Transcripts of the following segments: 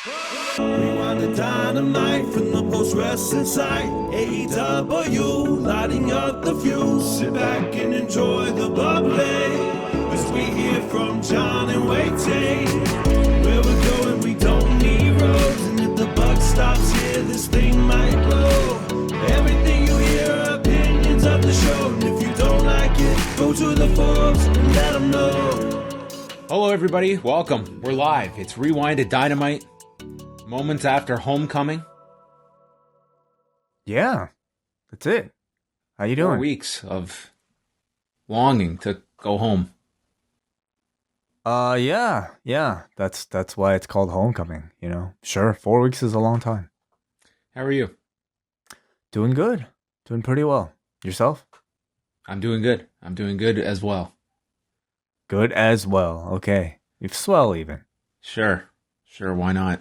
Rewind the dynamite from the post-wrestling site. AEW, lighting up the fuse. Sit back and enjoy the bubbly as we hear from Jon and Wai Ting. Where we're going, we don't need roads. And if the buck stops here, this thing might blow. Everything you hear are opinions of the show. And if you don't like it, go to the forums and let them know. Hello everybody, welcome. We're live. It's Rewind-A-Dynamite. Moments after homecoming. Yeah, that's it. How you doing? 4 weeks of longing to go home. Yeah. That's why it's called homecoming, you know. Sure, 4 weeks is a long time. How are you? Doing good. Doing pretty well. Yourself? I'm doing good. I'm doing good as well. Good as well. Okay. You've swell even. Sure, why not?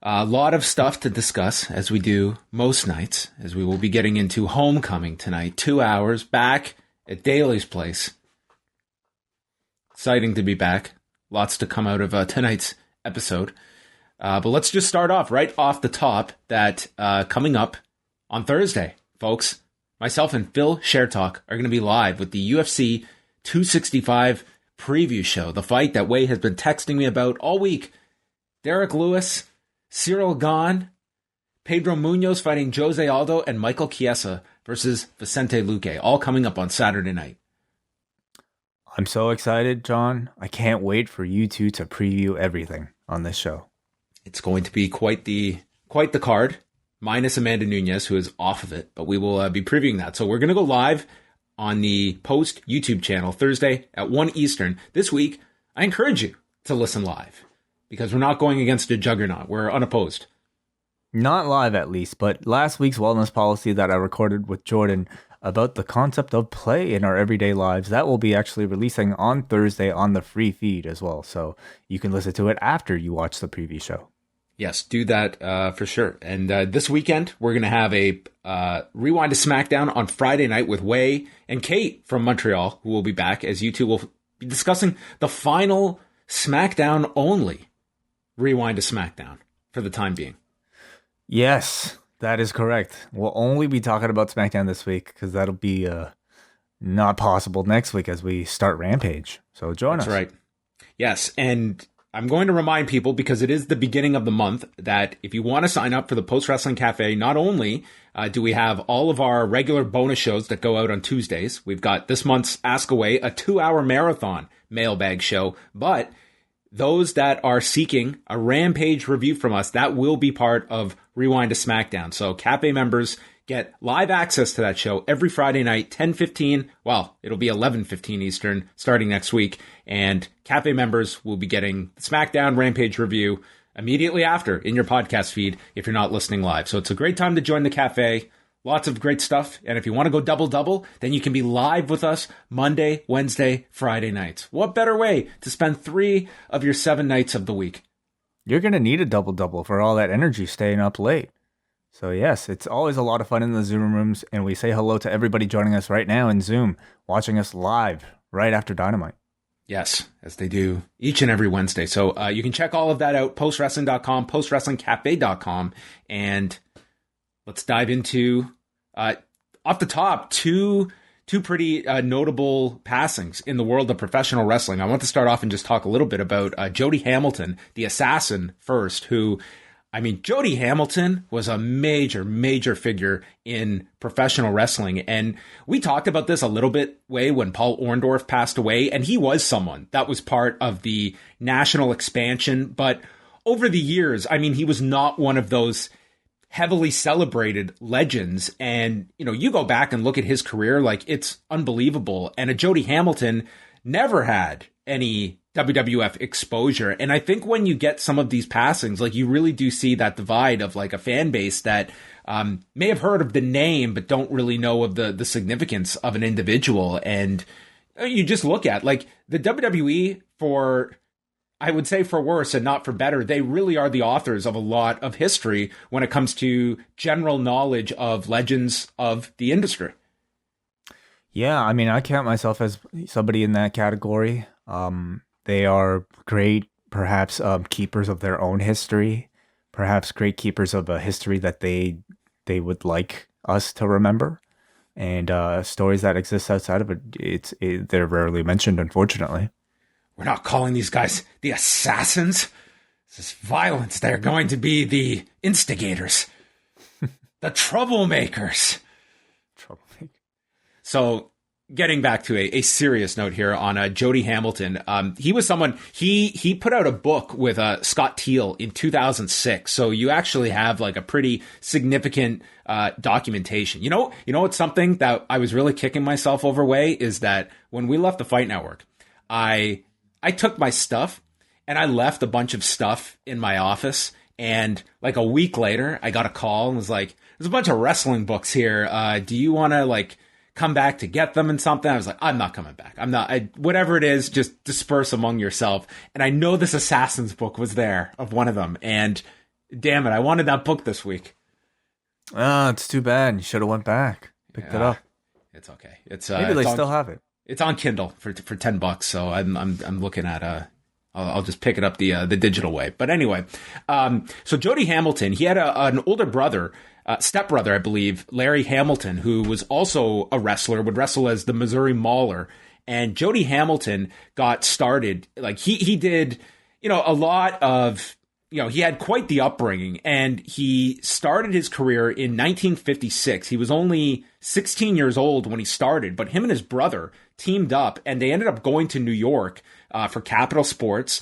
A lot of stuff to discuss, as we do most nights, as we will be getting into homecoming tonight. 2 hours back at Daly's place. Exciting to be back. Lots to come out of tonight's episode. But let's just start off right off the top that coming up on Thursday, folks, myself and Phil Shertalk are going to be live with the UFC 265 preview show. The fight that Wai has been texting me about all week. Derek Lewis, Cyril Gane, Pedro Munoz fighting Jose Aldo, and Michael Chiesa versus Vicente Luque, all coming up on Saturday night. I'm so excited, John. I can't wait for you two to preview everything on this show. It's going to be quite the card, minus Amanda Nunes, who is off of it, but we will be previewing that. So we're going to go live on the Post YouTube channel Thursday at 1 Eastern. This week, I encourage you to listen live, because we're not going against a juggernaut. We're unopposed. Not live, at least, but last week's wellness policy that I recorded with Jordan about the concept of play in our everyday lives, that will be actually releasing on Thursday on the free feed as well. So you can listen to it after you watch the preview show. Yes, do that for sure. And this weekend, we're going to have a Rewind to SmackDown on Friday night with Wai and Kate from Montreal, who will be back, as you two will be discussing the final SmackDown only Rewind to SmackDown for the time being. Yes, that is correct. We'll only be talking about SmackDown this week because that'll be not possible next week as we start Rampage. So join us. That's right. Yes, and I'm going to remind people, because it is the beginning of the month, that if you want to sign up for the Post Wrestling Cafe, not only do we have all of our regular bonus shows that go out on Tuesdays, we've got this month's Ask Away, a 2-hour marathon mailbag show, but those that are seeking a Rampage review from us, that will be part of Rewind to SmackDown. So Cafe members get live access to that show every Friday night, 10:15. Well, it'll be 11:15 Eastern starting next week. And Cafe members will be getting the SmackDown Rampage review immediately after in your podcast feed if you're not listening live. So it's a great time to join the Cafe. Lots of great stuff. And if you want to go double-double, then you can be live with us Monday, Wednesday, Friday nights. What better way to spend 3 of your 7 nights of the week? You're going to need a double-double for all that energy staying up late. So yes, it's always a lot of fun in the Zoom rooms, and we say hello to everybody joining us right now in Zoom, watching us live right after Dynamite. Yes, as they do each and every Wednesday. So you can check all of that out, postwrestling.com, postwrestlingcafe.com, and let's dive into, off the top, two pretty notable passings in the world of professional wrestling. I want to start off and just talk a little bit about Jody Hamilton, the assassin first, who, I mean, Jody Hamilton was a major figure in professional wrestling. And we talked about this a little bit when Paul Orndorff passed away, and he was someone that was part of the national expansion. But over the years, I mean, he was not one of those heavily celebrated legends. And, you know, you go back and look at his career, like, it's unbelievable. And a Jody Hamilton never had any WWF exposure. And I think when you get some of these passings, like, you really do see that divide of like a fan base that may have heard of the name, but don't really know of the significance of an individual. And you just look at like the WWE, for, I would say, for worse and not for better, they really are the authors of a lot of history when it comes to general knowledge of legends of the industry. Yeah, I mean, I count myself as somebody in that category. They are great perhaps keepers of their own history, perhaps great keepers of a history that they would like us to remember, and stories that exist outside of it. They're rarely mentioned, unfortunately. We're not calling these guys the assassins. This is violence. They're going to be the instigators, the troublemakers. So, getting back to a serious note here on Jody Hamilton, he was someone, he put out a book with Scott Teal in 2006. So you actually have like a pretty significant documentation. You know what's something that I was really kicking myself over way is that when we left the Fight Network, I took my stuff and I left a bunch of stuff in my office. And like a week later, I got a call and was like, there's a bunch of wrestling books here. Do you want to like come back to get them and something? I was like, I'm not coming back. Whatever it is, just disperse among yourself. And I know this Assassin's book was there of one of them. And damn it, I wanted that book this week. It's too bad. You should have went back, picked it up. It's okay. Maybe they still have it. It's on Kindle for $10. So I'm looking at I'll just pick it up the digital way. But anyway, so Jody Hamilton, he had an older brother, stepbrother, I believe, Larry Hamilton, who was also a wrestler, would wrestle as the Missouri Mauler. And Jody Hamilton got started, like he did, a lot of, he had quite the upbringing, and he started his career in 1956. He was only 16 years old when he started, but him and his brother teamed up, and they ended up going to New York for Capital Sports,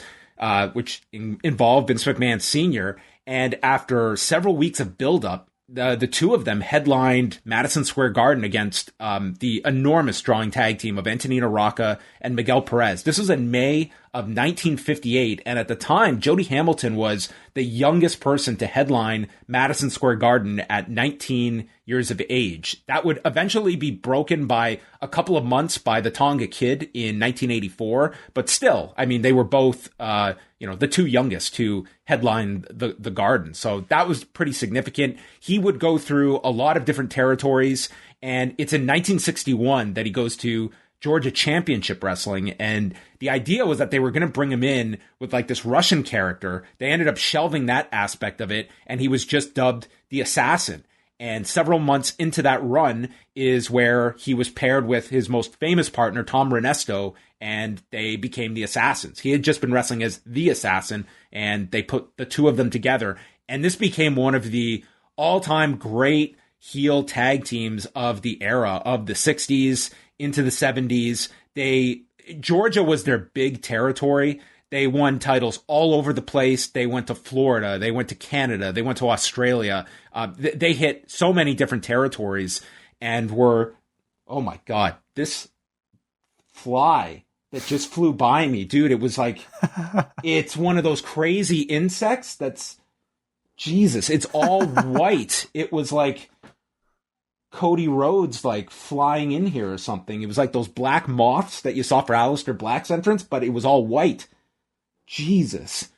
which involved Vince McMahon Sr. And after several weeks of buildup, the two of them headlined Madison Square Garden against the enormous drawing tag team of Antonino Rocca and Miguel Perez. This was in May of 1958, and at the time, Jody Hamilton was the youngest person to headline Madison Square Garden at 19 years of age. That would eventually be broken by a couple of months by the Tonga Kid in 1984, but still, I mean, they were both, the two youngest to headline the Garden. So that was pretty significant. He would go through a lot of different territories, and it's in 1961 that he goes to Georgia Championship Wrestling, and the idea was that they were going to bring him in with like this Russian character. They ended up shelving that aspect of it, and he was just dubbed the Assassin. And several months into that run is where he was paired with his most famous partner, Tom Renesto, and they became the Assassins. He had just been wrestling as the Assassin, and they put the two of them together. And this became one of the all-time great heel tag teams of the era of the 60s into the 70s. Georgia was their big territory. They won titles all over the place. They went to Florida. They went to Canada. They went to Australia. They hit so many different territories and were, oh my God, this fly that just flew by me, dude. It was like, it's one of those crazy insects that's, Jesus, it's all white. It was like Cody Rhodes like flying in here or something. It was like those black moths that you saw for Aleister Black's entrance, but it was all white. Jesus.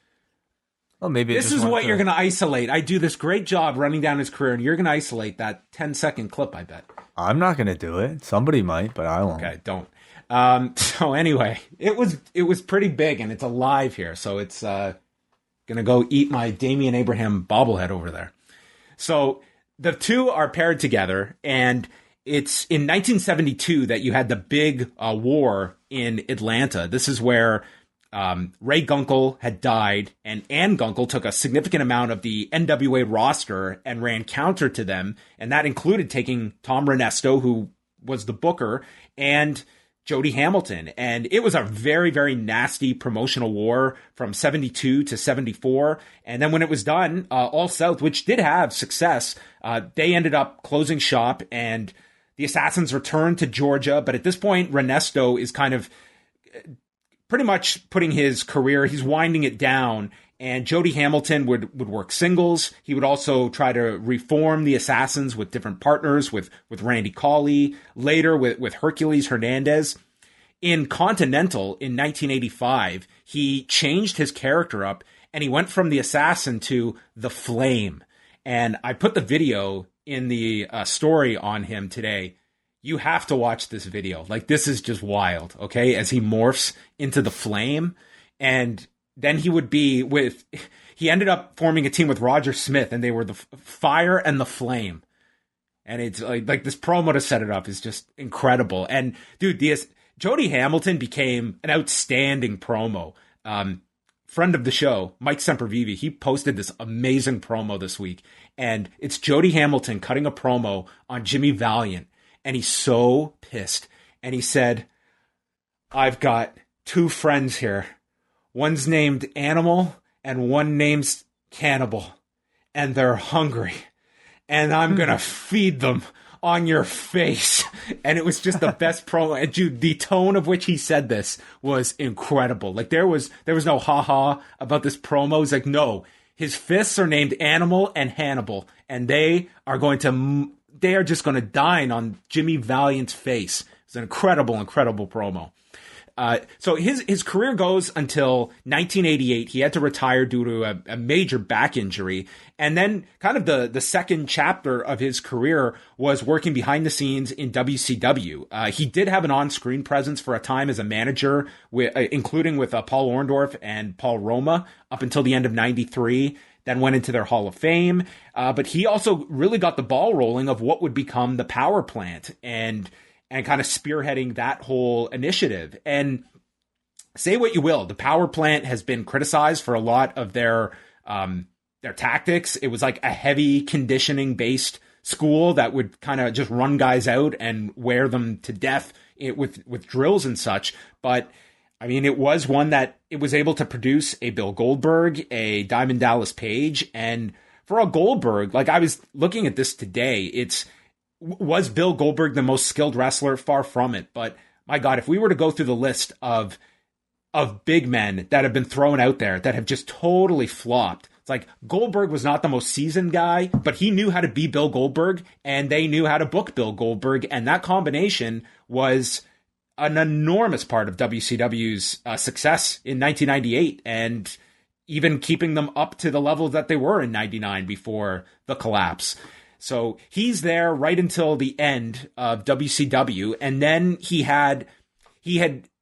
Well, maybe this is what you're going to isolate. I do this great job running down his career, and you're going to isolate that 10-second clip, I bet. I'm not going to do it. Somebody might, but I won't. Okay, don't. So anyway, it was pretty big, and it's alive here, so it's going to go eat my Damian Abraham bobblehead over there. So the two are paired together, and it's in 1972 that you had the big war in Atlanta. This is where Ray Gunkel had died, and Ann Gunkel took a significant amount of the NWA roster and ran counter to them, and that included taking Tom Renesto, who was the booker, and Jody Hamilton. And it was a very, very nasty promotional war from 72 to 74. And then when it was done, All South, which did have success, they ended up closing shop, and the Assassins returned to Georgia. But at this point, Renesto is kind of pretty much putting his career, he's winding it down, and Jody Hamilton would work singles. He would also try to reform the Assassins with different partners, with Randy Colley, later with Hercules Hernandez. In Continental in 1985, he changed his character up, and he went from the Assassin to the Flame. And I put the video in the story on him today. You have to watch this video. Like, this is just wild, okay? As he morphs into the Flame. And then he would be with, he ended up forming a team with Roger Smith, and they were the Fire and the Flame. And it's like this promo to set it up is just incredible. And dude, Jody Hamilton became an outstanding promo. Friend of the show, Mike Sempervive, he posted this amazing promo this week. And it's Jody Hamilton cutting a promo on Jimmy Valiant. And he's so pissed. And he said, I've got two friends here. One's named Animal and one name's Cannibal. And they're hungry. And I'm going to feed them on your face. And it was just the best promo. And dude, the tone of which he said this was incredible. Like there was no haha about this promo. It's like, no, his fists are named Animal and Hannibal, and they are just going to dine on Jimmy Valiant's face. It's an incredible promo. So his career goes until 1988. He had to retire due to a major back injury. And then kind of the second chapter of his career was working behind the scenes in WCW. He did have an on-screen presence for a time as a manager, including with Paul Orndorff and Paul Roma up until the end of 93. Then went into their Hall of Fame. But he also really got the ball rolling of what would become the Power Plant and kind of spearheading that whole initiative. And say what you will, the Power Plant has been criticized for a lot of their tactics. It was like a heavy conditioning based school that would kind of just run guys out and wear them to death with drills and such. But I mean, it was one that it was able to produce a Bill Goldberg, a Diamond Dallas Page. And for a Goldberg, like I was looking at this today, was Bill Goldberg the most skilled wrestler? Far from it. But my God, if we were to go through the list of big men that have been thrown out there that have just totally flopped, it's like Goldberg was not the most seasoned guy, but he knew how to be Bill Goldberg, and they knew how to book Bill Goldberg. And that combination was an enormous part of WCW's success in 1998, and even keeping them up to the level that they were in 99 before the collapse. So he's there right until the end of WCW. And then he had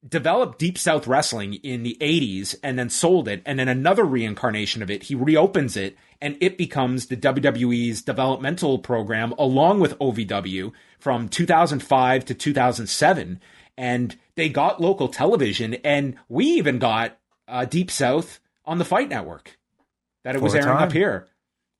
developed Deep South Wrestling in the 80s and then sold it. And then another reincarnation of it, he reopens it, and it becomes the WWE's developmental program along with OVW from 2005 to 2007. And they got local television, and we even got Deep South on the Fight Network that it was airing up here.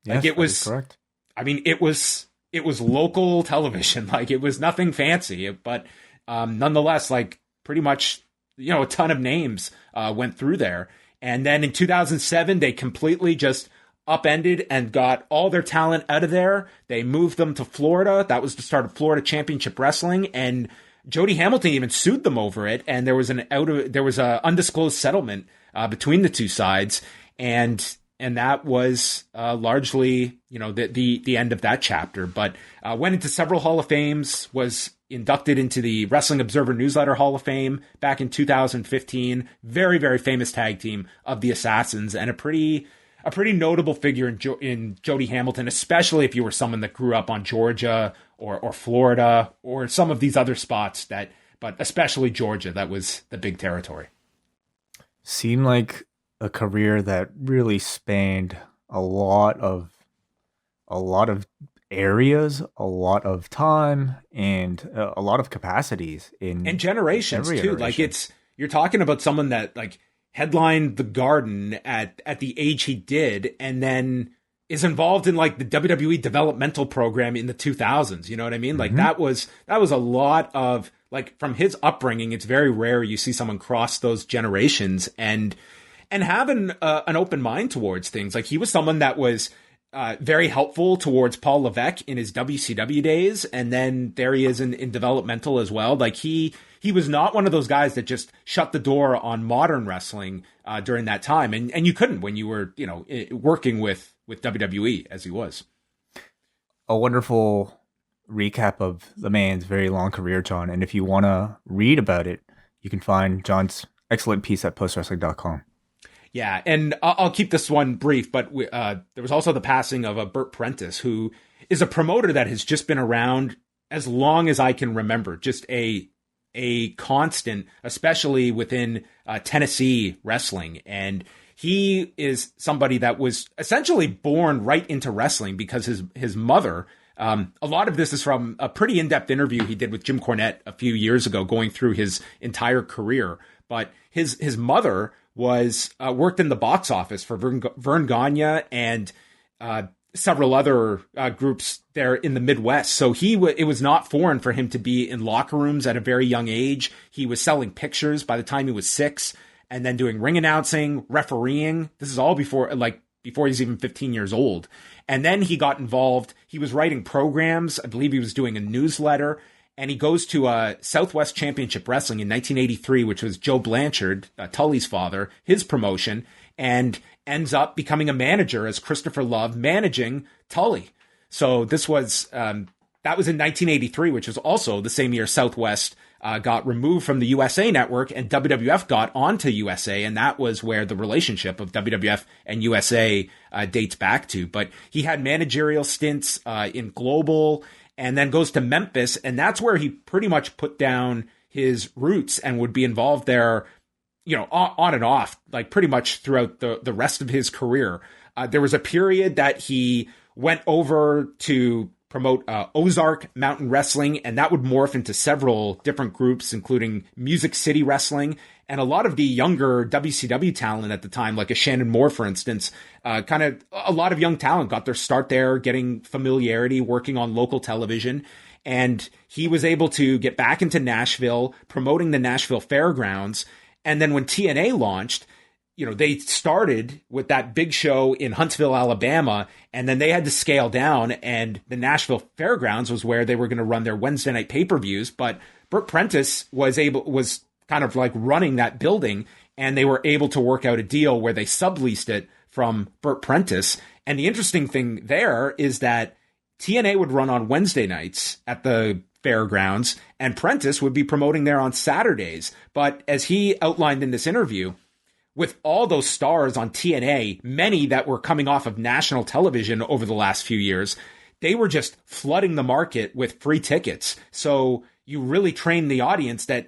Yes, like it was correct. I mean, it was local television. Like it was nothing fancy, but nonetheless, like pretty much, a ton of names went through there. And then in 2007, they completely just upended and got all their talent out of there. They moved them to Florida. That was the start of Florida Championship Wrestling, and Jody Hamilton even sued them over it. And there was an undisclosed settlement between the two sides, and that was largely, the end of that chapter. But went into several Hall of Fames, was inducted into the Wrestling Observer Newsletter Hall of Fame back in 2015. Very, very famous tag team of the Assassins, and a pretty notable figure in Jody Hamilton, especially if you were someone that grew up on Georgia or Florida or some of these other spots but especially Georgia, that was the big territory. Seemed like a career that really spanned a lot of areas, a lot of time, and a lot of capacities and generations too. Like you're talking about someone that like headlined the Garden at the age he did, and then is involved in like the WWE developmental program in the 2000s. You know what I mean? Like that was a lot of, like, from his upbringing. It's very rare you see someone cross those generations and have an open mind towards things. Like he was someone that was very helpful towards Paul Levesque in his WCW days. And then there he is in developmental as well. Like he was not one of those guys that just shut the door on modern wrestling during that time. And you couldn't when you were, working with WWE as he was. A wonderful recap of the man's very long career, John. And if you want to read about it, you can find John's excellent piece at postwrestling.com. Yeah, and I'll keep this one brief, but there was also the passing of Bert Prentice, who is a promoter that has just been around as long as I can remember. Just a constant, especially within Tennessee wrestling. And he is somebody that was essentially born right into wrestling because his mother, a lot of this is from a pretty in-depth interview he did with Jim Cornette a few years ago, going through his entire career. But his mother was worked in the box office for Vern Gagne and several other groups there in the Midwest. So it was not foreign for him to be in locker rooms at a very young age. He was selling pictures by the time he was 6, and then doing ring announcing, refereeing. This is all before he's even 15 years old. And then he got involved. He was writing programs. I believe he was doing a newsletter. And he goes to Southwest Championship Wrestling in 1983, which was Joe Blanchard, Tully's father, his promotion, and ends up becoming a manager as Christopher Love, managing Tully. So this was that was in 1983, which was also the same year Southwest got removed from the USA Network and WWF got onto USA, and that was where the relationship of WWF and USA dates back to. But he had managerial stints in Global, and then goes to Memphis, and that's where he pretty much put down his roots and would be involved there, on and off, like pretty much throughout the rest of his career. There was a period that he went over to promote Ozark Mountain Wrestling, and that would morph into several different groups, including Music City Wrestling. And a lot of the younger WCW talent at the time, like a Shannon Moore, for instance, kind of a lot of young talent got their start there, getting familiarity, working on local television. And he was able to get back into Nashville, promoting the Nashville Fairgrounds. And then when TNA launched, they started with that big show in Huntsville, Alabama, and then they had to scale down, and the Nashville Fairgrounds was where they were going to run their Wednesday night pay-per-views. But Bert Prentice was kind of like running that building, and they were able to work out a deal where they subleased it from Bert Prentice. And the interesting thing there is that TNA would run on Wednesday nights at the fairgrounds, and Prentice would be promoting there on Saturdays. But as he outlined in this interview, with all those stars on TNA, many that were coming off of national television over the last few years, they were just flooding the market with free tickets. So you really train the audience that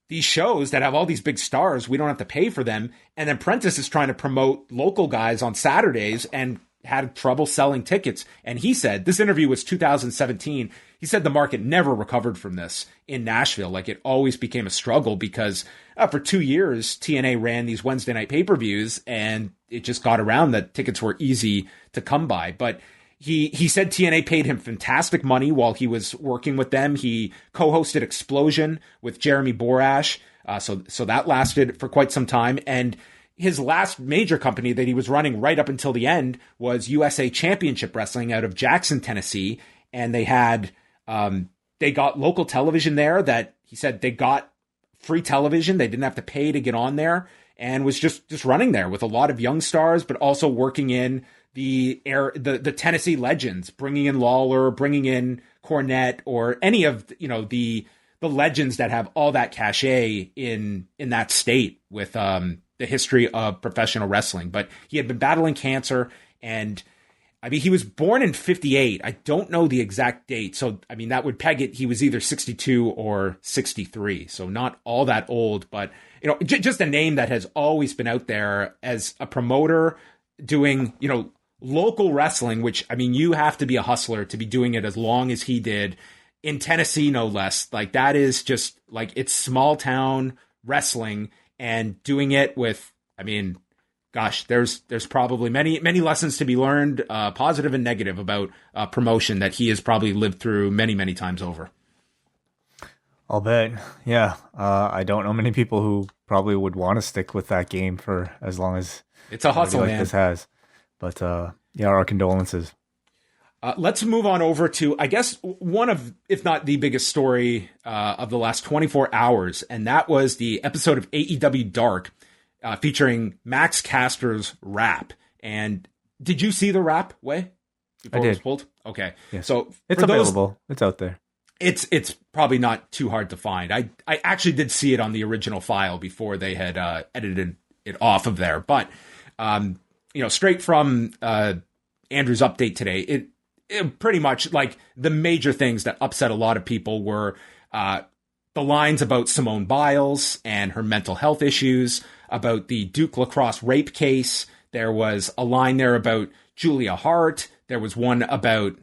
these shows that have all these big stars, we don't have to pay for them. And then Prentice is trying to promote local guys on Saturdays and had trouble selling tickets. And he said, this interview was 2017, he said the market never recovered from this in Nashville. Like, it always became a struggle because for 2 years, TNA ran these Wednesday night pay-per-views, and it just got around that tickets were easy to come by. But he said TNA paid him fantastic money while he was working with them. He co-hosted Explosion with Jeremy Borash. So that lasted for quite some time. And his last major company that he was running right up until the end was USA Championship Wrestling out of Jackson, Tennessee. And they had, they got local television there that he said they got free television. They didn't have to pay to get on there, and was just running there with a lot of young stars, but also working in the Tennessee legends, bringing in Lawler, bringing in Cornette, or any of, the legends that have all that cachet in that state with, the history of professional wrestling. But he had been battling cancer, and he was born in 58. I don't know the exact date. So, that would peg it. He was either 62 or 63. So not all that old, but, just a name that has always been out there as a promoter doing, local wrestling, which, you have to be a hustler to be doing it as long as he did in Tennessee, no less. Like, that is just like, it's small town wrestling, and doing it with, gosh, there's probably many lessons to be learned, positive and negative, about promotion that he has probably lived through many, many times over. I'll bet. Yeah. I don't know many people who probably would want to stick with that game for as long as it's a hustle, like man. This has. But our condolences. Let's move on over to, I guess, one of, if not the biggest story of the last 24 hours, and that was the episode of AEW Dark featuring Max Caster's rap. And did you see the rap, Way? I did. It was pulled? Okay. Yes. So it's available. It's out there. It's probably not too hard to find. I actually did see it on the original file before they had edited it off of there. But, straight from Andrew's update today, it pretty much, like, the major things that upset a lot of people were the lines about Simone Biles and her mental health issues, about the Duke lacrosse rape case. There was a line there about Julia Hart. There was one about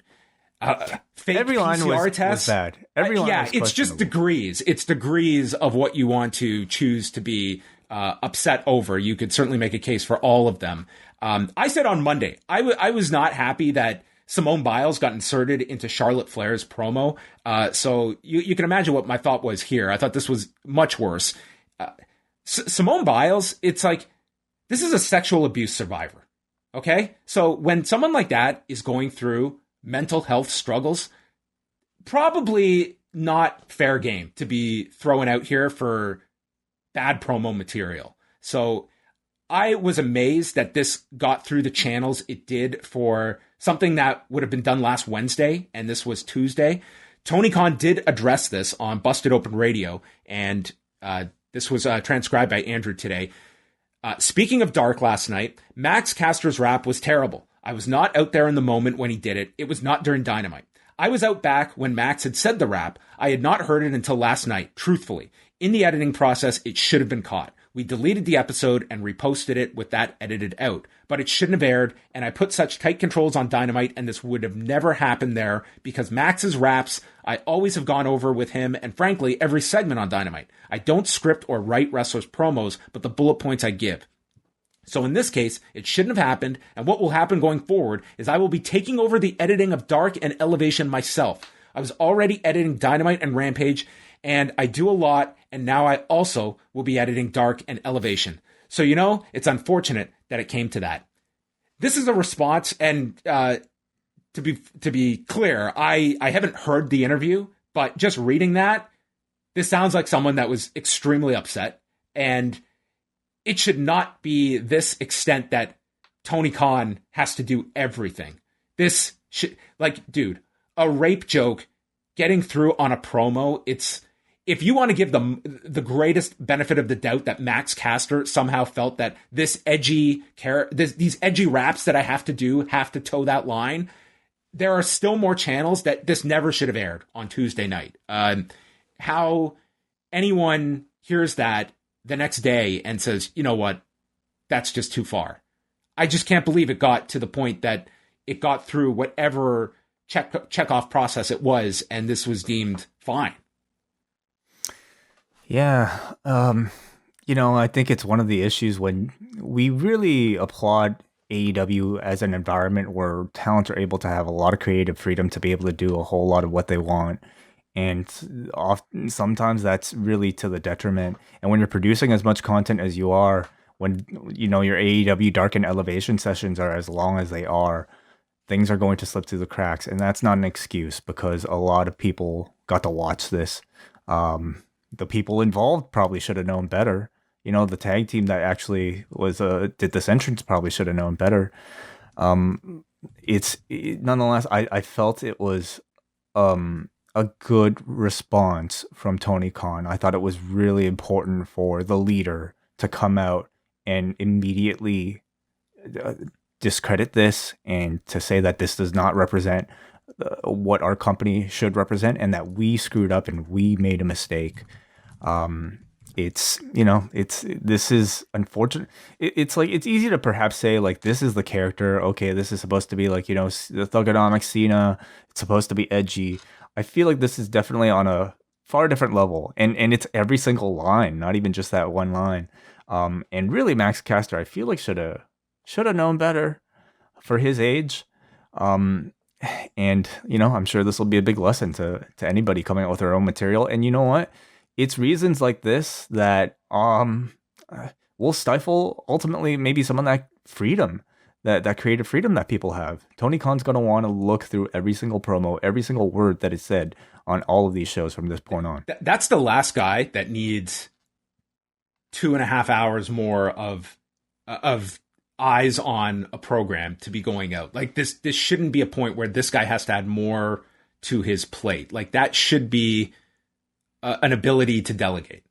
fake Every line PCR was tests. bad. Every line was it's just questionable. degrees. It's degrees of what you want to choose to be upset over. You could certainly make a case for all of them. I said on Monday, I was not happy that Simone Biles got inserted into Charlotte Flair's promo. So you can imagine what my thought was here. I thought this was much worse. Simone Biles, it's like, this is a sexual abuse survivor. Okay? So when someone like that is going through mental health struggles, probably not fair game to be thrown out here for bad promo material. So I was amazed that this got through the channels it did for something that would have been done last Wednesday, and this was Tuesday. Tony Khan did address this on Busted Open Radio, and this was transcribed by Andrew today. Speaking of Dark last night, Max Caster's rap was terrible. I was not out there in the moment when he did it. It was not during Dynamite. I was out back when Max had said the rap. I had not heard it until last night, truthfully. In the editing process, it should have been caught. We deleted the episode and reposted it with that edited out. But it shouldn't have aired, and I put such tight controls on Dynamite, and this would have never happened there, because Max's raps, I always have gone over with him, and frankly, every segment on Dynamite. I don't script or write wrestlers' promos, but the bullet points I give. So in this case, it shouldn't have happened, and what will happen going forward is I will be taking over the editing of Dark and Elevation myself. I was already editing Dynamite and Rampage, and I do a lot, and now I also will be editing Dark and Elevation. So, it's unfortunate that it came to that. This is a response, and to be clear, I haven't heard the interview, but just reading that, this sounds like someone that was extremely upset, and it should not be this extent that Tony Khan has to do everything. This should, dude, a rape joke getting through on a promo, if you want to give them the greatest benefit of the doubt that Max Caster somehow felt that these edgy raps that I have to do have to toe that line, there are still more channels that this never should have aired on Tuesday night. How anyone hears that the next day and says, you know what, that's just too far. I just can't believe it got to the point that it got through whatever check-off process it was, and this was deemed fine. Yeah. I think it's one of the issues when we really applaud AEW as an environment where talents are able to have a lot of creative freedom to be able to do a whole lot of what they want. And often, sometimes that's really to the detriment. And when you're producing as much content as you are, when your AEW Dark and Elevation sessions are as long as they are, things are going to slip through the cracks. And that's not an excuse, because a lot of people got to watch this. The people involved probably should have known better. The tag team that actually did this entrance probably should have known better. Nonetheless, I felt it was a good response from Tony Khan. I thought it was really important for the leader to come out and immediately discredit this and to say that this does not represent what our company should represent, and that we screwed up and we made a mistake. This is unfortunate. It's easy to perhaps say this is the character. Okay, this is supposed to be the Thugonomics Cena. It's supposed to be edgy. I feel like this is definitely on a far different level, and it's every single line, not even just that one line. And really, Max Caster, I feel like should have known better for his age. And I'm sure this will be a big lesson to anybody coming out with their own material. And you know what? It's reasons like this that will stifle ultimately maybe some of that freedom, that creative freedom that people have. Tony Khan's going to want to look through every single promo, every single word that is said on all of these shows from this point on. That's the last guy that needs 2.5 hours more of eyes on a program to be going out. This shouldn't be a point where this guy has to add more to his plate. That should be an ability to delegate.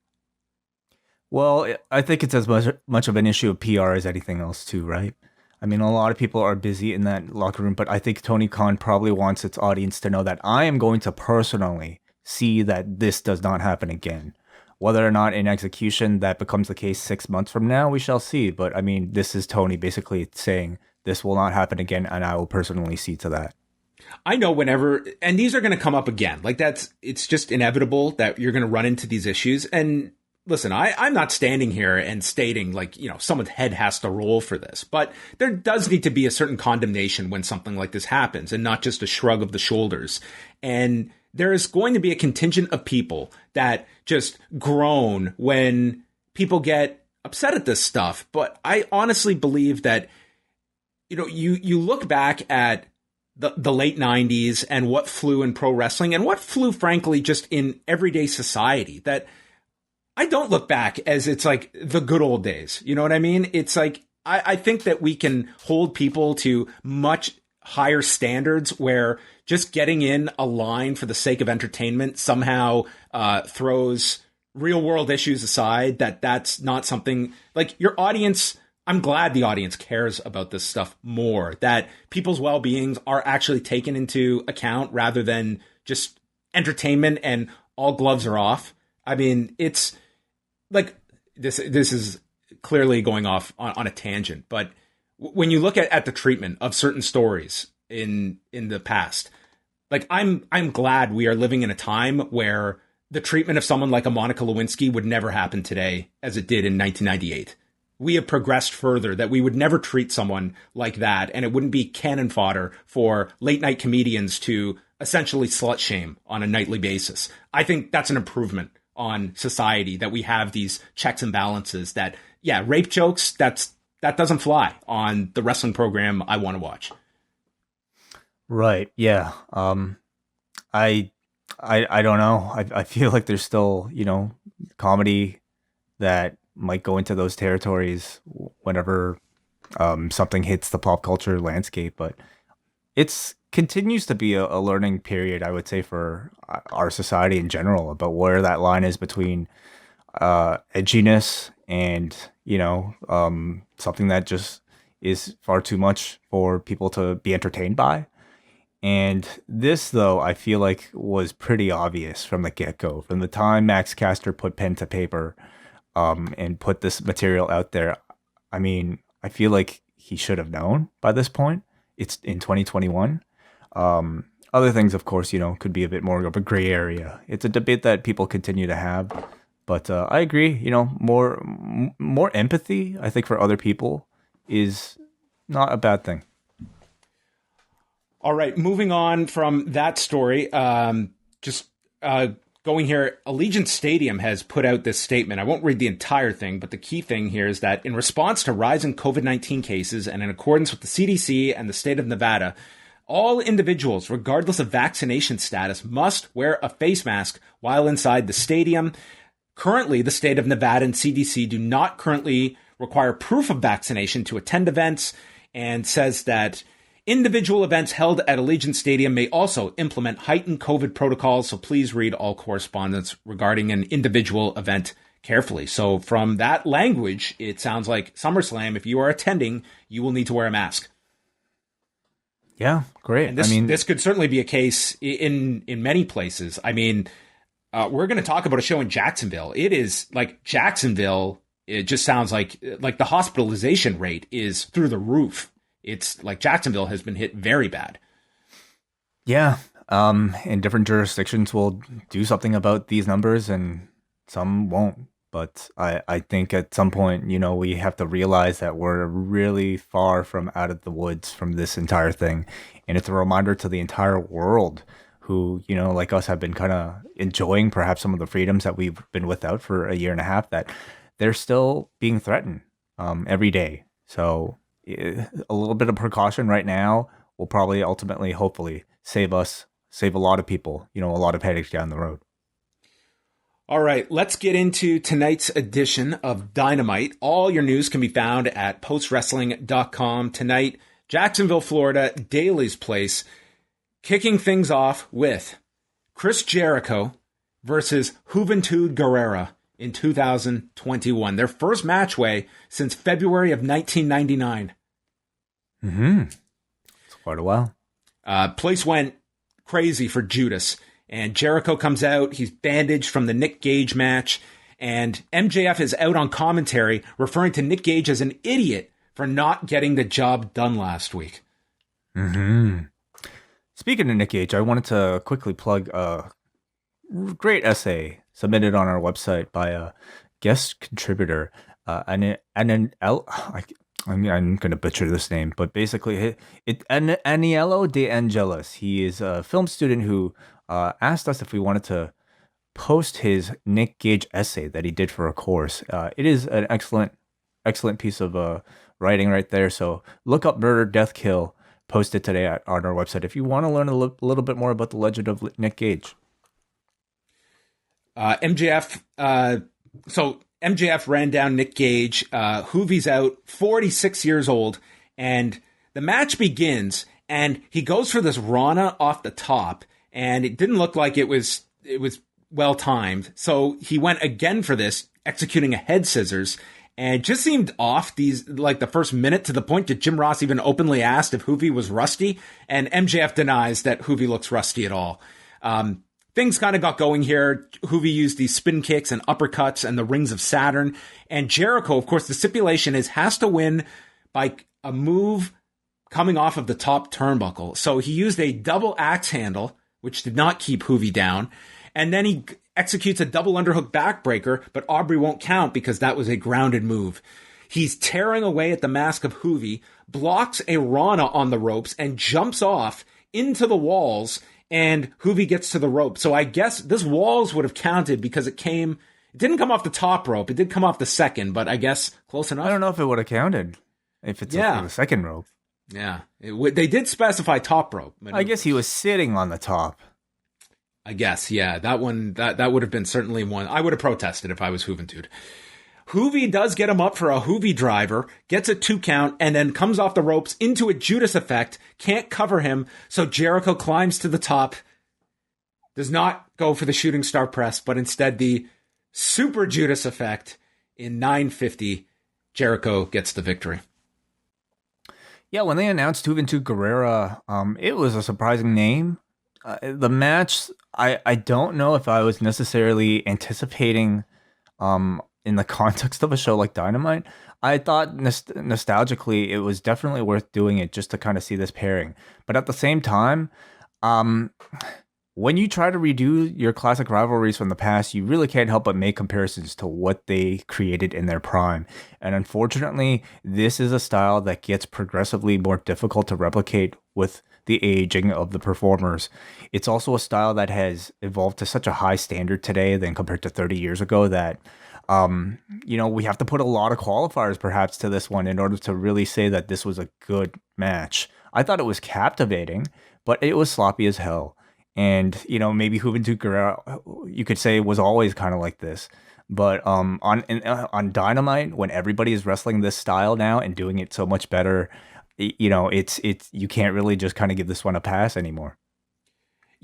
Well, I think it's as much of an issue of PR as anything else too, right? I mean, a lot of people are busy in that locker room, but I think Tony Khan probably wants its audience to know that I am going to personally see that this does not happen again. Whether or not in execution that becomes the case 6 months from now, we shall see. But I mean, this is Tony basically saying this will not happen again, and I will personally see to that. I know whenever, and these are going to come up again. Like it's just inevitable that you're going to run into these issues. And listen, I'm not standing here and stating like, someone's head has to roll for this, but there does need to be a certain condemnation when something like this happens and not just a shrug of the shoulders. And there is going to be a contingent of people that just groan when people get upset at this stuff. But I honestly believe that, you look back at the late 90s and what flew in pro wrestling and what flew, frankly, just in everyday society, that I don't look back as it's like the good old days. You know what I mean? It's like, I think that we can hold people to much higher standards where just getting in a line for the sake of entertainment somehow throws real world issues aside, that's not something like your audience. I'm glad the audience cares about this stuff more, that people's well-beings are actually taken into account rather than just entertainment and all gloves are off. I mean, it's like this is clearly going off on a tangent, but when you look at the treatment of certain stories in the past, like I'm glad we are living in a time where the treatment of someone like a Monica Lewinsky would never happen today as it did in 1998. We have progressed further, that we would never treat someone like that, and it wouldn't be cannon fodder for late night comedians to essentially slut shame on a nightly basis. I think that's an improvement on society, that we have these checks and balances, that, rape jokes, that doesn't fly on the wrestling program I want to watch. Right. Yeah. I don't know. I feel like there's still, comedy that might go into those territories whenever something hits the pop culture landscape, but it's continues to be a learning period, I would say, for our society in general, about where that line is between edginess and something that just is far too much for people to be entertained by. And this, though, I feel like was pretty obvious from the get-go, from the time Max Caster put pen to paper and put this material out there. I mean, I feel like he should have known by this point. It's in 2021. Other things, of course, could be a bit more of a gray area. It's a debate that people continue to have, but I agree. More empathy, I think, for other people is not a bad thing. All right, moving on from that story, going here, Allegiant Stadium has put out this statement. I won't read the entire thing, but the key thing here is that in response to rising COVID-19 cases and in accordance with the CDC and the state of Nevada, all individuals, regardless of vaccination status, must wear a face mask while inside the stadium. Currently, the state of Nevada and CDC do not currently require proof of vaccination to attend events, and says that individual events held at Allegiant Stadium may also implement heightened COVID protocols, so please read all correspondence regarding an individual event carefully. So from that language, it sounds like SummerSlam, if you are attending, you will need to wear a mask. Yeah, great. And this could certainly be a case in many places. I mean, we're going to talk about a show in Jacksonville. It is like Jacksonville. It just sounds like the hospitalization rate is through the roof. It's like Jacksonville has been hit very bad. Yeah. And different jurisdictions will do something about these numbers and some won't. But I think at some point, we have to realize that we're really far from out of the woods from this entire thing. And it's a reminder to the entire world who, like us, have been kind of enjoying perhaps some of the freedoms that we've been without for a year and a half, that they're still being threatened every day. So a little bit of precaution right now will probably ultimately, hopefully, save a lot of people, a lot of headaches down the road. All right, let's get into tonight's edition of Dynamite. All your news can be found at postwrestling.com. Tonight, Jacksonville, Florida, Daly's Place, kicking things off with Chris Jericho versus Juventud Guerrera in 2021. Their first matchway since February of 1999. It's quite a while. Place went crazy for Judas. And Jericho comes out. He's bandaged from the Nick Gage match. And MJF is out on commentary referring to Nick Gage as an idiot for not getting the job done last week. Mm-hmm. Speaking of Nick Gage, I wanted to quickly plug a great essay submitted on our website by a guest contributor, I'm going to butcher this name, but basically, Aniello De Angelis. He is a film student who asked us if we wanted to post his Nick Gage essay that he did for a course. It is an excellent piece of writing right there. So look up Murder, Death, Kill. Post it today on our website if you want to learn a little bit more about the legend of Nick Gage. MJF ran down Nick Gage. Juvi's out, 46 years old, and the match begins, and he goes for this Rana off the top, and it didn't look like it was well timed. So he went again for this, executing a head scissors, and just seemed off the first minute, to the point that Jim Ross even openly asked if Juvi was rusty, and MJF denies that Juvi looks rusty at all. Things kind of got going here. Juvi used these spin kicks and uppercuts and the rings of Saturn. And Jericho, of course, the stipulation has to win by a move coming off of the top turnbuckle. So he used a double axe handle, which did not keep Juvi down. And then he executes a double underhook backbreaker, but Aubrey won't count because that was a grounded move. He's tearing away at the mask of Juvi, blocks a Rana on the ropes, and jumps off into the walls, and Juvi gets to the rope. So I guess this walls would have counted because it didn't come off the top rope. It did come off the second, but I guess close enough. I don't know if it would have counted if it's the second rope. Yeah. They did specify top rope. I guess he was sitting on the top. I guess, yeah. That one, that would have been certainly one. I would have protested if I was Juventud. Juvi does get him up for a Juvi driver, gets a 2 count, and then comes off the ropes into a Judas effect, can't cover him, so Jericho climbs to the top, does not go for the shooting star press, but instead the super Judas effect in 950. Jericho gets the victory. Yeah, when they announced Juventud Guerrera, it was a surprising name. The match, I don't know if I was necessarily anticipating in the context of a show like Dynamite. I thought nostalgically it was definitely worth doing it just to kind of see this pairing. But at the same time, when you try to redo your classic rivalries from the past, you really can't help but make comparisons to what they created in their prime. And unfortunately, this is a style that gets progressively more difficult to replicate with the aging of the performers. It's also a style that has evolved to such a high standard today than compared to 30 years ago that we have to put a lot of qualifiers perhaps to this one in order to really say that this was a good match. I thought it was captivating, but it was sloppy as hell. And, maybe Juventud Guerrera, you could say, was always kind of like this. But on Dynamite, when everybody is wrestling this style now and doing it so much better, it's you can't really just kind of give this one a pass anymore.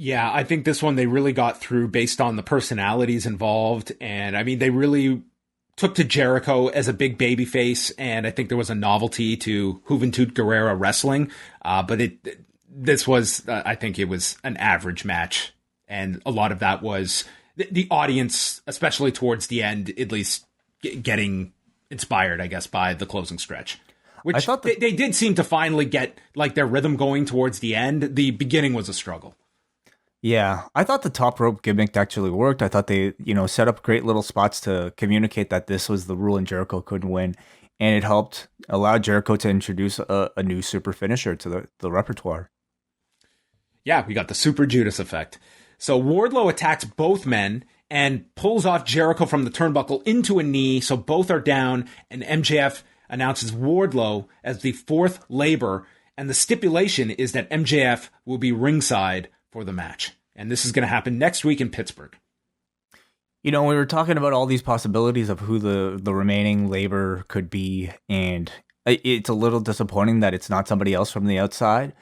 Yeah, I think this one they really got through based on the personalities involved. And I mean, they really took to Jericho as a big baby face. And I think there was a novelty to Juventud Guerrera wrestling. But this was, I think it was an average match. And a lot of that was the audience, especially towards the end, at least getting inspired, I guess, by the closing stretch. Which I thought they did seem to finally get like their rhythm going towards the end. The beginning was a struggle. Yeah, I thought the top rope gimmick actually worked. I thought they, set up great little spots to communicate that this was the rule and Jericho couldn't win. And it helped allow Jericho to introduce a new super finisher to the repertoire. Yeah, we got the super Judas effect. So Wardlow attacks both men and pulls off Jericho from the turnbuckle into a knee. So both are down, and MJF announces Wardlow as the fourth labor. And the stipulation is that MJF will be ringside for the match. And this is going to happen next week in Pittsburgh. We were talking about all these possibilities of who the remaining labor could be, and it's a little disappointing that it's not somebody else from the outside.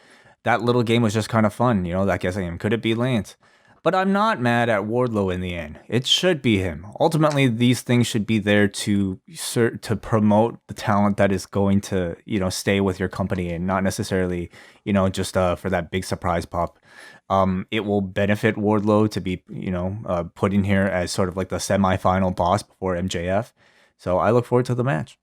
That little game was just kind of fun, that guessing game. Could it be Lance? But I'm not mad at Wardlow in the end. It should be him. Ultimately, these things should be there to promote the talent that is going to, stay with your company and not necessarily, just for that big surprise pop. It will benefit Wardlow to be, put in here as sort of like the semifinal boss before MJF. So I look forward to the match.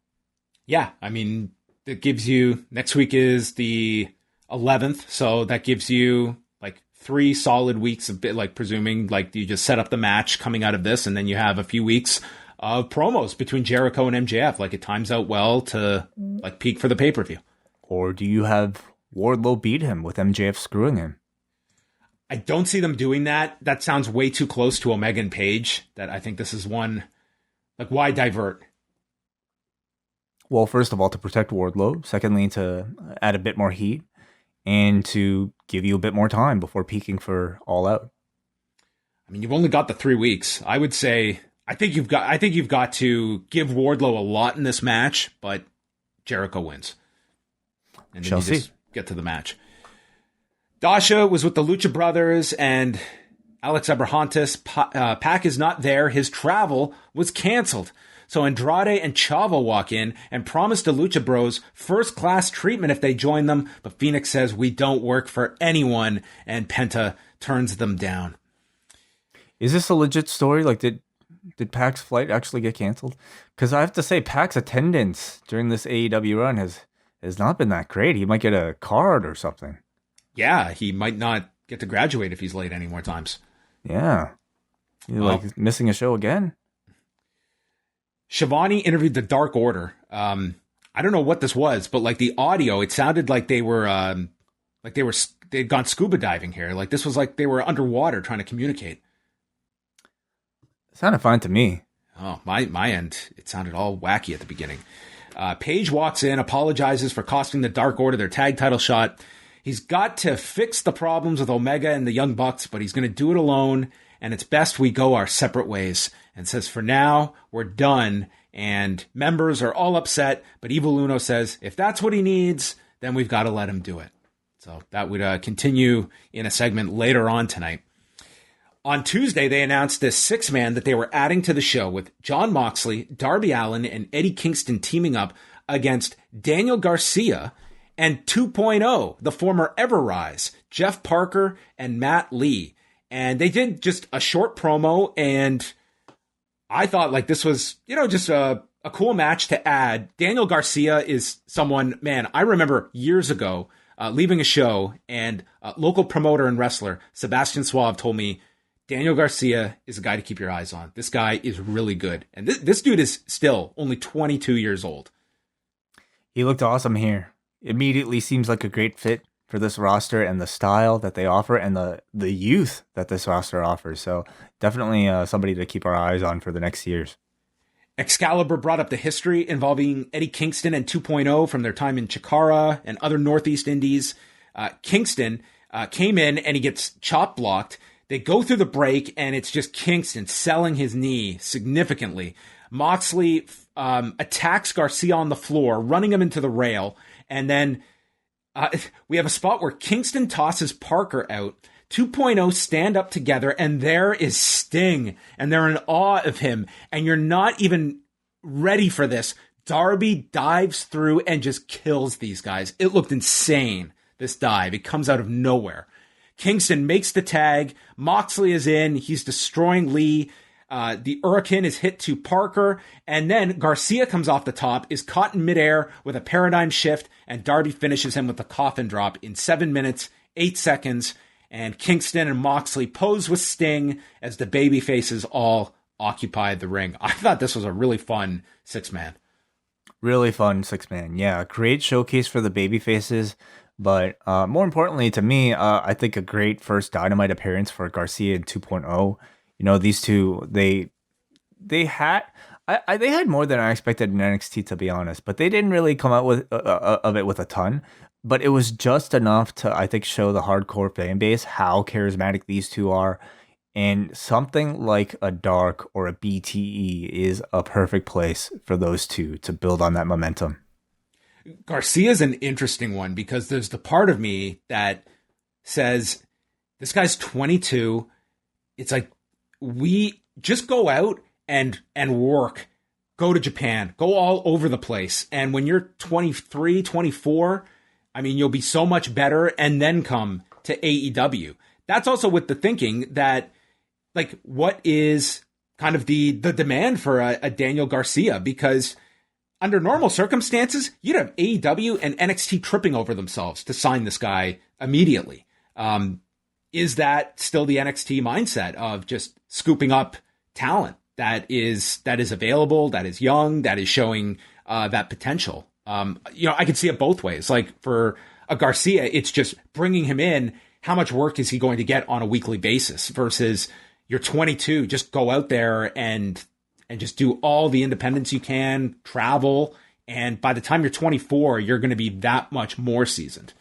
Yeah, I mean, it gives you, next week is the 11th, so that gives you like 3 solid weeks of bit, like presuming like you just set up the match coming out of this, and then you have a few weeks of promos between Jericho and MJF. Like it times out well to like peak for the pay-per-view. Or do you have Wardlow beat him with MJF screwing him? I don't see them doing that. That sounds way too close to Omega and Page. That I think this is one, like, why divert? Well, first of all, to protect Wardlow. Secondly, to add a bit more heat. And to give you a bit more time before peaking for All Out. I mean, you've only got the 3 weeks. I would say, I think you've got to give Wardlow a lot in this match, but Jericho wins. And then just get to the match. Dasha was with the Lucha Brothers and Alex Abrahantes. Pac is not there. His travel was canceled. So Andrade and Chavo walk in and promise the Lucha Bros first-class treatment if they join them, but Phoenix says we don't work for anyone, and Penta turns them down. Is this a legit story? Like, did Pac's flight actually get canceled? Because I have to say, Pac's attendance during this AEW run has not been that great. He might get a card or something. Yeah, he might not get to graduate if he's late any more times. Yeah. Like missing a show again? Shivani interviewed the Dark Order. I don't know what this was, but like the audio, it sounded like they'd gone scuba diving here. Like this was like they were underwater trying to communicate. It sounded fine to me. Oh, my end, it sounded all wacky at the beginning. Page walks in, apologizes for costing the Dark Order their tag title shot. He's got to fix the problems with Omega and the Young Bucks, but he's going to do it alone, and it's best we go our separate ways. And says, for now, we're done. And members are all upset. But Evil Uno says, if that's what he needs, then we've got to let him do it. So that would continue in a segment later on tonight. On Tuesday, they announced this 6-man that they were adding to the show with Jon Moxley, Darby Allin, and Eddie Kingston teaming up against Daniel Garcia and 2.0, the former Ever-Rise, Jeff Parker, and Matt Lee. And they did just a short promo, and I thought like this was, just a cool match to add. Daniel Garcia is someone, man, I remember years ago leaving a show, and a local promoter and wrestler, Sebastian Suave, told me, Daniel Garcia is a guy to keep your eyes on. This guy is really good. And this dude is still only 22 years old. He looked awesome here. Immediately seems like a great fit for this roster and the style that they offer and the youth that this roster offers. So definitely somebody to keep our eyes on for the next years. Excalibur brought up the history involving Eddie Kingston and 2.0 from their time in Chikara and other Northeast Indies. Kingston came in and he gets chop blocked. They go through the break and it's just Kingston selling his knee significantly. Moxley attacks Garcia on the floor, running him into the rail. And then we have a spot where Kingston tosses Parker out. 2.0 stand up together, and there is Sting, and they're in awe of him, and you're not even ready for this. Darby dives through and just kills these guys. It looked insane, this dive. It comes out of nowhere. Kingston makes the tag. Moxley is in. He's destroying Lee. The Hurricane is hit to Parker, and then Garcia comes off the top, is caught in midair with a paradigm shift, and Darby finishes him with the coffin drop in 7 minutes, 8 seconds, and Kingston and Moxley pose with Sting as the baby faces all occupy the ring. I thought this was a really fun 6-man. Really fun 6-man, yeah. Great showcase for the baby faces, but more importantly to me, I think a great first Dynamite appearance for Garcia and 2.0. These two, they had more than I expected in NXT, to be honest, but they didn't really come out with of it with a ton. But it was just enough to, I think, show the hardcore fan base how charismatic these two are. And something like a Dark or a BTE is a perfect place for those two to build on that momentum. Garcia's an interesting one because there's the part of me that says, this guy's 22. it's like we just go out and work, go to Japan, go all over the place. And when you're 23, 24, I mean, you'll be so much better and then come to AEW. That's also with the thinking that, like, what is kind of the demand for a Daniel Garcia? Because under normal circumstances, you'd have AEW and NXT tripping over themselves to sign this guy immediately. Is that still the NXT mindset of just scooping up talent that is available, that is young, that is showing that potential? I could see it both ways. Like for a Garcia, it's just bringing him in. How much work is he going to get on a weekly basis versus you're 22, just go out there and just do all the independence you can, travel. And by the time you're 24, you're going to be that much more seasoned.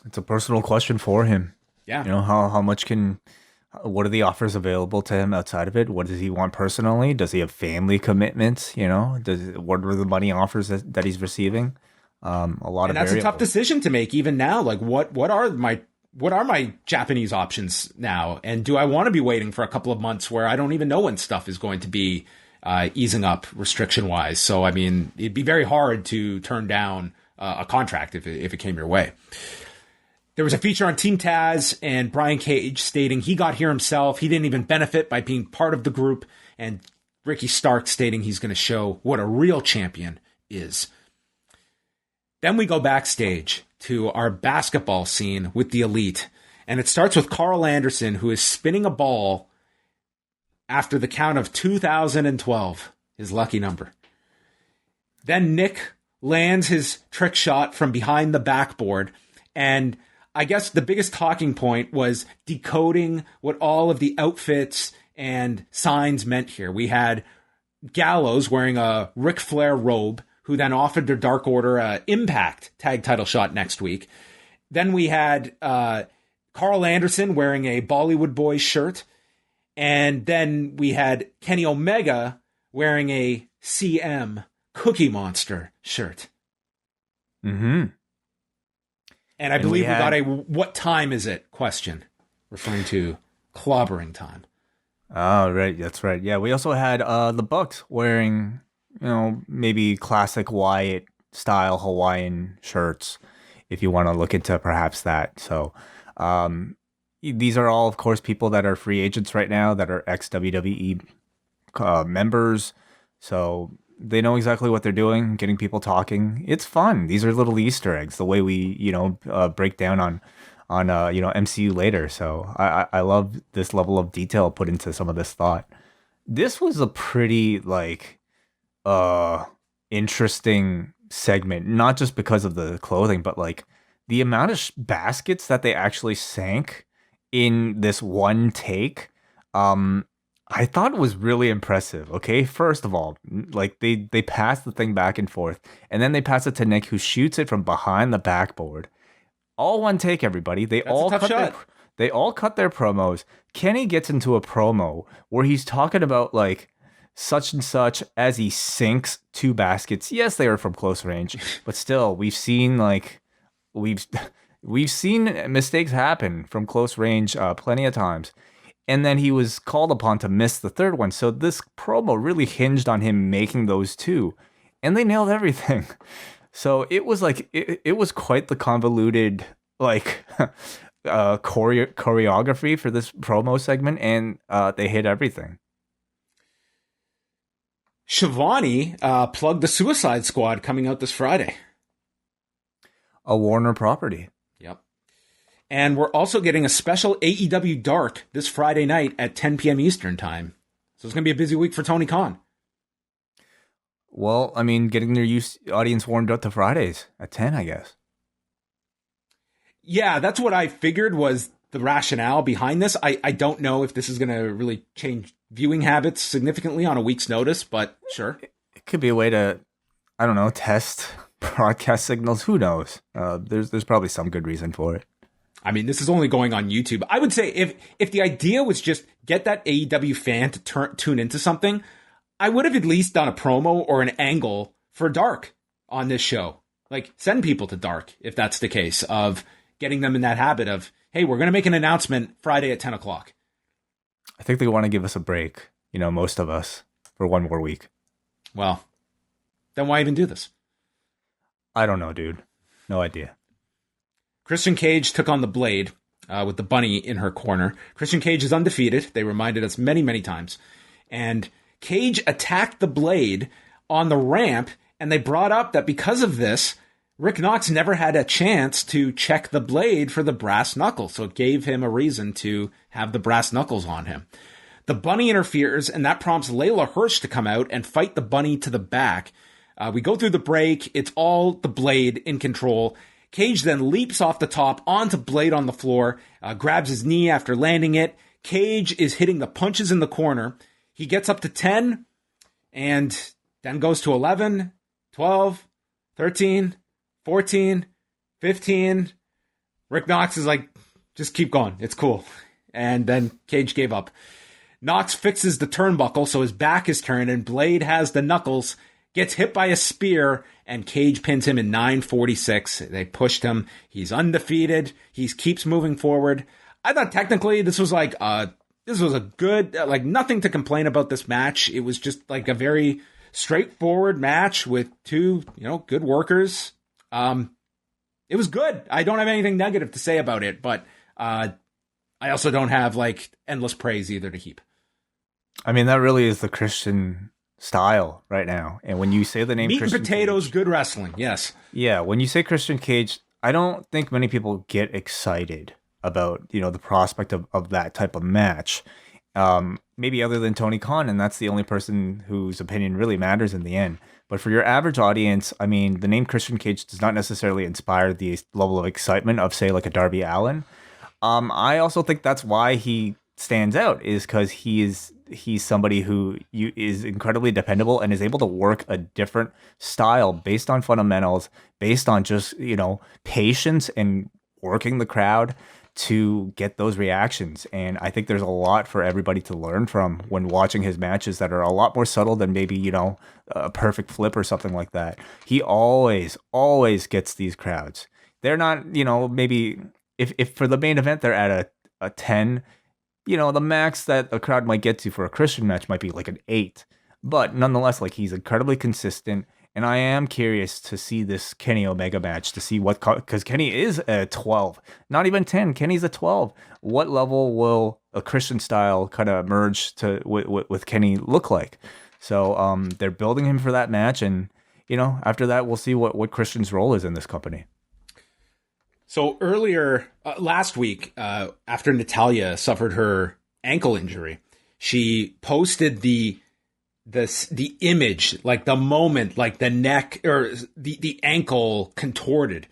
It's a personal question for him. Yeah. How much what are the offers available to him outside of it? What does he want personally? Does he have family commitments? What are the money offers that he's receiving? A lot of that's variables. A tough decision to make even now. Like what are my Japanese options now? And do I want to be waiting for a couple of months where I don't even know when stuff is going to be easing up restriction wise? So, I mean, it'd be very hard to turn down a contract if it came your way. There was a feature on Team Taz and Brian Cage stating he got here himself. He didn't even benefit by being part of the group. And Ricky Starks stating he's going to show what a real champion is. Then we go backstage to our basketball scene with the Elite. And it starts with Carl Anderson, who is spinning a ball after the count of 2012, his lucky number. Then Nick lands his trick shot from behind the backboard. And I guess the biggest talking point was decoding what all of the outfits and signs meant here. We had Gallows wearing a Ric Flair robe, who then offered their Dark Order a Impact tag title shot next week. Then we had Carl Anderson wearing a Bollywood Boys shirt. And then we had Kenny Omega wearing a CM Cookie Monster shirt. Mm-hmm. And I believe we got a "what time is it?" question, referring to clobbering time. Oh, right. That's right. Yeah, we also had the Bucks wearing, maybe classic Wyatt style Hawaiian shirts, if you want to look into perhaps that. So these are all, of course, people that are free agents right now that are ex-WWE members. So they know exactly what they're doing, getting people talking. It's fun. These are little Easter eggs, the way we, break down on MCU later. So I love this level of detail put into some of this thought. This was a pretty, interesting segment, not just because of the clothing, but, the amount of baskets that they actually sank in this one take. I thought it was really impressive. Okay, first of all, they pass the thing back and forth, and then they pass it to Nick, who shoots it from behind the backboard. All one take, everybody. They all cut their promos. Kenny gets into a promo where he's talking about such and such as he sinks 2 baskets. Yes, they are from close range, but still, we've seen we've seen mistakes happen from close range plenty of times. And then he was called upon to miss the 3rd one. So this promo really hinged on him making those 2. And they nailed everything. So it was it was quite the convoluted choreography for this promo segment. And they hit everything. Shivani plugged the Suicide Squad coming out this Friday. A Warner property. Yep. And we're also getting a special AEW Dark this Friday night at 10 p.m. Eastern time. So it's going to be a busy week for Tony Khan. Well, I mean, getting their audience warmed up to Fridays at 10, I guess. Yeah, that's what I figured was the rationale behind this. I don't know if this is going to really change viewing habits significantly on a week's notice, but sure. It could be a way to, I don't know, test broadcast signals. Who knows? There's probably some good reason for it. I mean, this is only going on YouTube. I would say if the idea was just get that AEW fan to tune into something, I would have at least done a promo or an angle for Dark on this show. Send people to Dark if that's the case, of getting them in that habit of, hey, we're going to make an announcement Friday at 10 o'clock. I think they want to give us a break, most of us, for one more week. Well, then why even do this? I don't know, dude. No idea. Christian Cage took on the Blade with the bunny in her corner. Christian Cage is undefeated. They reminded us many, many times. And Cage attacked the Blade on the ramp, and they brought up that because of this, Rick Knox never had a chance to check the Blade for the brass knuckles, so it gave him a reason to have the brass knuckles on him. The bunny interferes, and that prompts Layla Hirsch to come out and fight the bunny to the back. We go through the break. It's all the Blade in control. Cage then leaps off the top onto Blade on the floor, grabs his knee after landing it. Cage is hitting the punches in the corner. He gets up to 10, and then goes to 11, 12, 13, 14, 15. Rick Knox is like, just keep going. It's cool. And then Cage gave up. Knox fixes the turnbuckle, so his back is turned, and Blade has the knuckles, gets hit by a spear, and Cage pins him in 9:46. They pushed him. He's undefeated. He keeps moving forward. I thought technically this was a good, nothing to complain about this match. It was just like a very straightforward match with two, good workers. It was good. I don't have anything negative to say about it, but I also don't have endless praise either to heap. I mean, that really is the Christian style right now. And when you say the name meat Christian and potatoes, Cage, good wrestling, yes. Yeah, when you say Christian Cage, I don't think many people get excited about, the prospect of that type of match. Maybe other than Tony Khan, and that's the only person whose opinion really matters in the end. But for your average audience, I mean, the name Christian Cage does not necessarily inspire the level of excitement of, say, like a Darby Allin. I also think that's why he stands out, is because he's somebody who is incredibly dependable and is able to work a different style based on fundamentals, based on just, patience and working the crowd to get those reactions. And I think there's a lot for everybody to learn from when watching his matches that are a lot more subtle than maybe, a perfect flip or something like that. He always gets these crowds. They're not, maybe if for the main event they're at a 10, the max that a crowd might get to for a Christian match might be like an 8. But nonetheless, he's incredibly consistent. And I am curious to see this Kenny Omega match, to see because Kenny is a 12, not even 10. Kenny's a 12. What level will a Christian style kind of merge with Kenny look like? So they're building him for that match. And, after that, we'll see what Christian's role is in this company. So earlier last week, after Natalya suffered her ankle injury, she posted the image, the moment, the neck or the ankle contorted,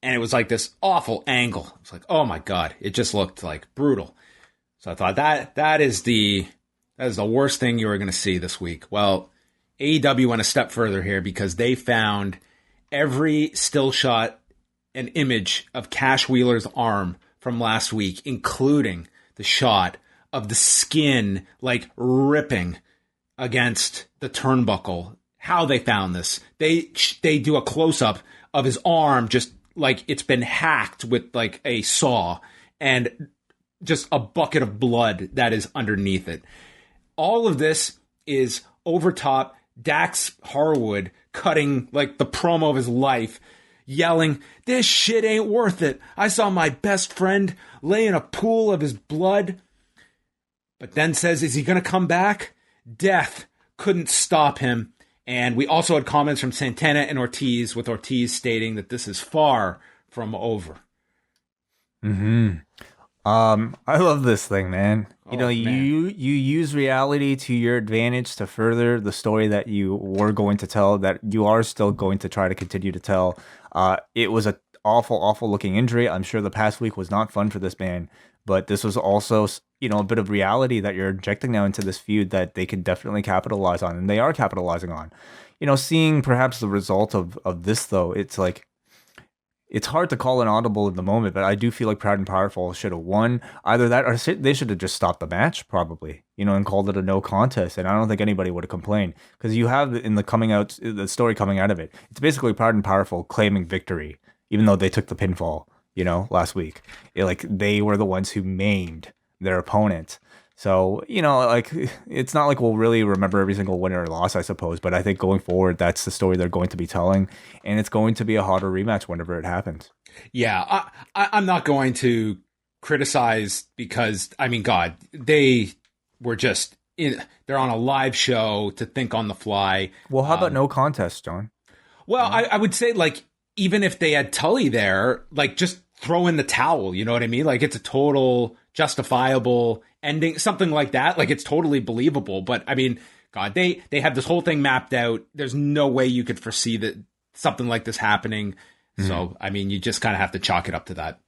and it was this awful angle. It's oh my God, it just looked brutal. So I thought that is the worst thing you were going to see this week. Well, AEW went a step further here because they found every still shot an image of Cash Wheeler's arm from last week, including the shot of the skin ripping against the turnbuckle. How they found this? They do a close up of his arm, just it's been hacked with a saw, and just a bucket of blood that is underneath it. All of this is over top Dax Harwood cutting the promo of his life, yelling, "This shit ain't worth it. I saw my best friend lay in a pool of his blood." But then says, is he going to come back? Death couldn't stop him. And we also had comments from Santana and Ortiz, with Ortiz stating that this is far from over. I love this thing, man. You use reality to your advantage to further the story that you were going to tell, that you are still going to try to continue to tell. It was an awful looking injury. I'm sure the past week was not fun for this man, but this was also, a bit of reality that you're injecting now into this feud that they can definitely capitalize on, and they are capitalizing on. Seeing perhaps the result of this, though, it's hard to call an audible in the moment, but I do feel like Proud and Powerful should have won. Either that, or they should have just stopped the match, probably, and called it a no contest. And I don't think anybody would have complained, because you have in the story coming out of it, it's basically Proud and Powerful claiming victory, even though they took the pinfall, last week. They were the ones who maimed their opponent. So, like, it's not like we'll really remember every single win or loss, I suppose. But I think going forward, that's the story they're going to be telling. And it's going to be a harder rematch whenever it happens. Yeah, I'm not going to criticize because, I mean, God, they were just they're on a live show to think on the fly. Well, how about no contest, John? Well, I would say, like, even if they had Tully there, like, just throw in the towel, you know what I mean? Like, it's a total justifiable ending, something like that. Like, it's totally believable. But, I mean, God, they have this whole thing mapped out. There's no way you could foresee that something like this happening. Mm-hmm. So, I mean, you just kind of have to chalk it up to that.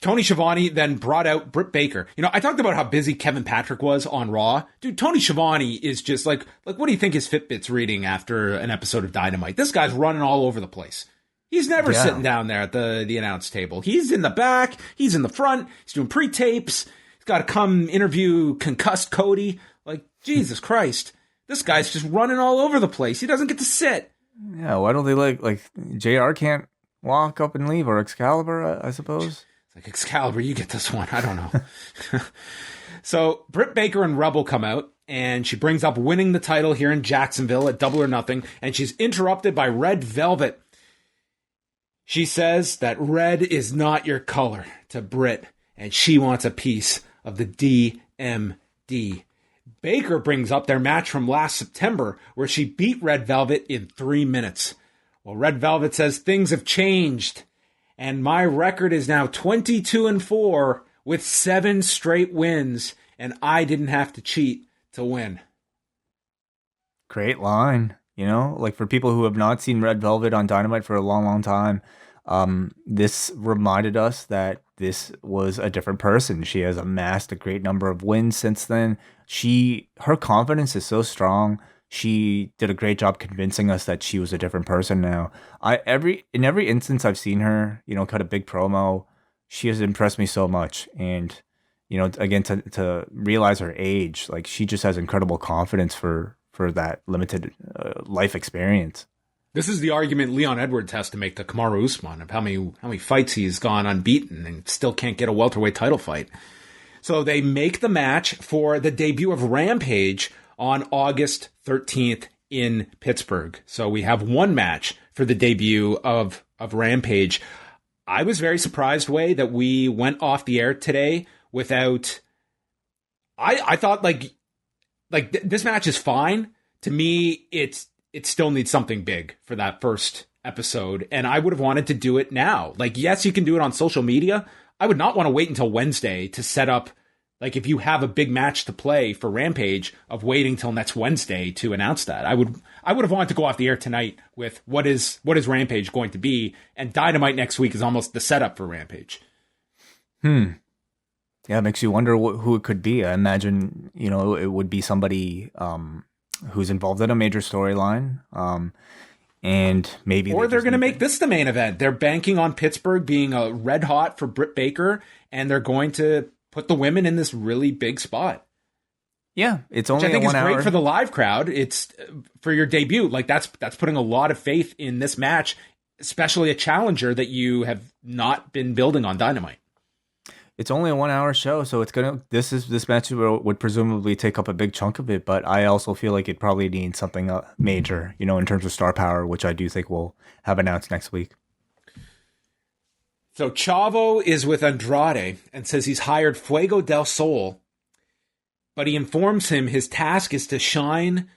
Tony Schiavone then brought out Britt Baker. You know, I talked about how busy Kevin Patrick was on Raw. Dude, Tony Schiavone is just like what do you think his Fitbit's reading after an episode of Dynamite? This guy's running all over the place. He's never sitting down there at the announce table. He's in the back. He's in the front. He's doing pre-tapes. He's got to come interview concussed Cody. Like, Jesus Christ. This guy's just running all over the place. He doesn't get to sit. Yeah, why don't they like JR can't walk up and leave, or Excalibur, I suppose? Like, Excalibur, you get this one. I don't know. So Britt Baker and Rebel come out, and she brings up winning the title here in Jacksonville at Double or Nothing, and she's interrupted by Red Velvet. She says that red is not your color to Britt, and she wants a piece of the DMD. Baker brings up their match from last September, where she beat Red Velvet in 3 minutes. Well, Red Velvet says things have changed, and my record is now 22-4 with 7 straight wins, and I didn't have to cheat to win. Great line. Like, for people who have not seen Red Velvet on Dynamite for a long, long time, this reminded us that this was a different person. She has amassed a great number of wins since then. Her confidence is so strong. She did a great job convincing us that she was a different person now. In every instance I've seen her, cut a big promo, she has impressed me so much. And, again, to realize her age, like, she just has incredible confidence for that limited life experience. This is the argument Leon Edwards has to make to Kamaru Usman of how many fights he's gone unbeaten and still can't get a welterweight title fight. So they make the match for the debut of Rampage on August 13th in Pittsburgh. So we have one match for the debut of Rampage. I was very surprised, Way, that we went off the air today without... I thought, this match is fine. To me, it still needs something big for that first episode, and I would have wanted to do it now. Like, yes, you can do it on social media. I would not want to wait until Wednesday to set up, like, if you have a big match to play for Rampage, of waiting till next Wednesday to announce that. I would have wanted to go off the air tonight with what is Rampage going to be, and Dynamite next week is almost the setup for Rampage. Yeah, it makes you wonder who it could be. I imagine, it would be somebody who's involved in a major storyline, and maybe... Or they're going to make this the main event. They're banking on Pittsburgh being a red hot for Britt Baker, and they're going to put the women in this really big spot. Yeah, it's only which I think a is 1 hour. Great for the live crowd. It's for your debut. Like, that's putting a lot of faith in this match, especially a challenger that you have not been building on Dynamite. It's only a 1 hour show, so this match would presumably take up a big chunk of it, but I also feel like it probably needs something major, in terms of star power, which I do think we'll have announced next week. So Chavo is with Andrade and says he's hired Fuego del Sol, but he informs him his task is to shine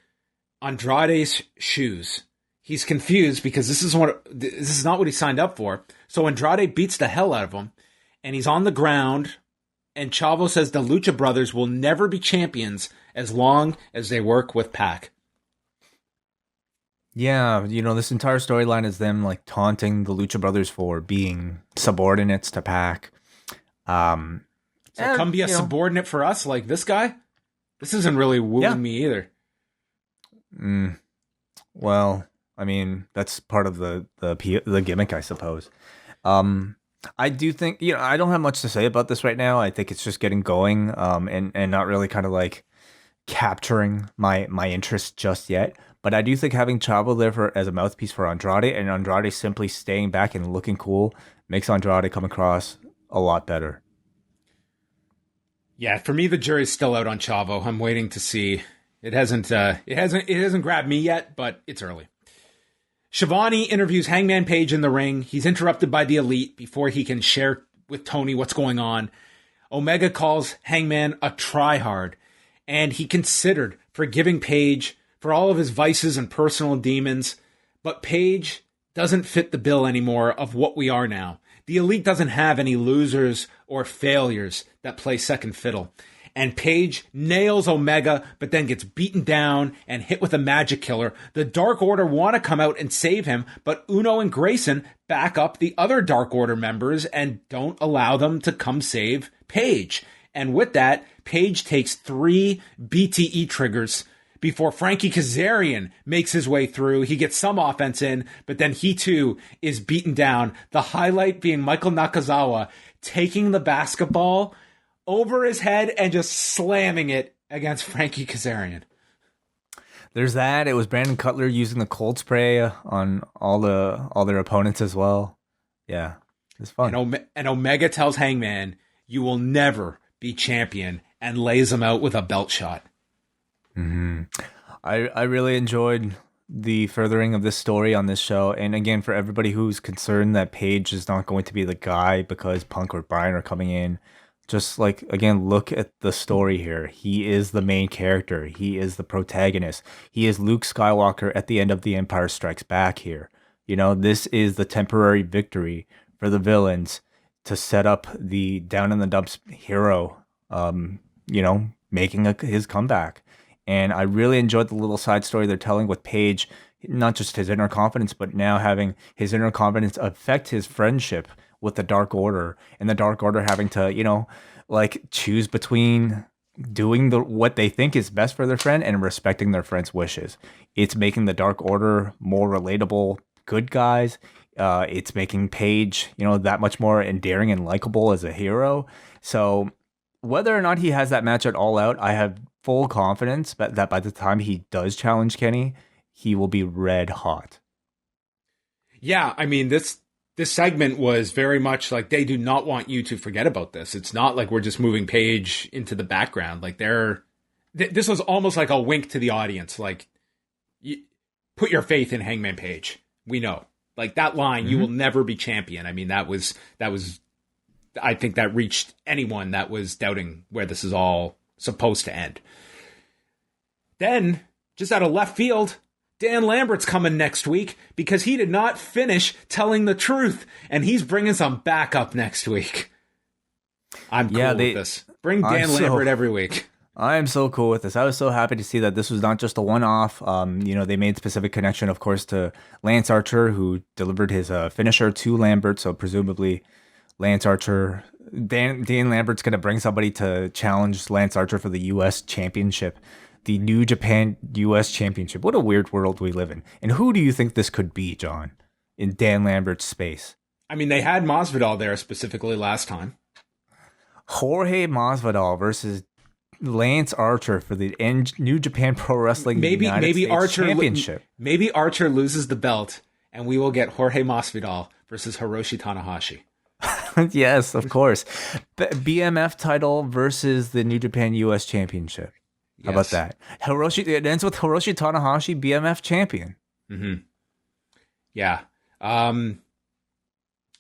Andrade's shoes. He's confused because this is not what he signed up for. So Andrade beats the hell out of him, and he's on the ground, and Chavo says the Lucha Brothers will never be champions as long as they work with Pac. Yeah, this entire storyline is them, like, taunting the Lucha Brothers for being subordinates to Pac. So come be a subordinate for us, like this guy? This isn't really wooing me either. Well, I mean, that's part of the gimmick, I suppose. I do think, I don't have much to say about this right now. I think it's just getting going, and not really kind of like capturing my interest just yet. But I do think having Chavo there as a mouthpiece for Andrade, and Andrade simply staying back and looking cool, makes Andrade come across a lot better. Yeah, for me, the jury's still out on Chavo. I'm waiting to see. It hasn't grabbed me yet, but it's early. Shivani interviews Hangman Page in the ring. He's interrupted by the Elite before he can share with Tony what's going on. Omega calls Hangman a tryhard, and he considered forgiving Page for all of his vices and personal demons, but Page doesn't fit the bill anymore of what we are now. The Elite doesn't have any losers or failures that play second fiddle. And Page nails Omega, but then gets beaten down and hit with a magic killer. The Dark Order want to come out and save him, but Uno and Grayson back up the other Dark Order members and don't allow them to come save Page. And with that, Page takes 3 BTE triggers before Frankie Kazarian makes his way through. He gets some offense in, but then he too is beaten down. The highlight being Michael Nakazawa taking the basketball over his head and just slamming it against Frankie Kazarian. There's that. It was Brandon Cutler using the cold spray on all their opponents as well. Yeah, it's fun. And Omega tells Hangman, "You will never be champion," and lays him out with a belt shot. Mm-hmm. I really enjoyed the furthering of this story on this show. And again, for everybody who's concerned that Page is not going to be the guy because Punk or Bryan are coming in, just like, again, look at the story here. He is the main character. He is the protagonist. He is Luke Skywalker at the end of The Empire Strikes Back here. You know, this is the temporary victory for the villains to set up the down in the dumps hero, making his comeback. And I really enjoyed the little side story they're telling with Page, not just his inner confidence, but now having his inner confidence affect his friendship with the Dark Order, and the Dark Order having to, choose between doing what they think is best for their friend and respecting their friend's wishes. It's making the Dark Order more relatable good guys. It's making Page, that much more endearing and likable as a hero. So whether or not he has that match at All Out, I have full confidence that by the time he does challenge Kenny, he will be red hot. Yeah, I mean, this segment was very much like they do not want you to forget about this. It's not like we're just moving Page into the background. Like this was almost like a wink to the audience. Like, put your faith in Hangman Page. We know. Like that line, you will never be champion. I mean, that was. I think that reached anyone that was doubting where this is all supposed to end. Then, just out of left field, Dan Lambert's coming next week because he did not finish telling the truth, and he's bringing some backup next week. I'm cool with this. Bring Dan Lambert every week. I am so cool with this. I was so happy to see that this was not just a one-off. They made specific connection, of course, to Lance Archer, who delivered his finisher to Lambert, so presumably Lance Archer, Dan Lambert's going to bring somebody to challenge Lance Archer for the U.S. Championship, the New Japan U.S. Championship. What a weird world we live in. And who do you think this could be, John, in Dan Lambert's space? I mean, they had Masvidal there specifically last time. Jorge Masvidal versus Lance Archer for the New Japan Pro Wrestling United States Championship. Maybe Archer loses the belt, and we will get Jorge Masvidal versus Hiroshi Tanahashi. Yes, of course. BMF title versus the New Japan US Championship. Yes. How about that? It ends with Hiroshi Tanahashi, BMF champion. Mm-hmm. Yeah.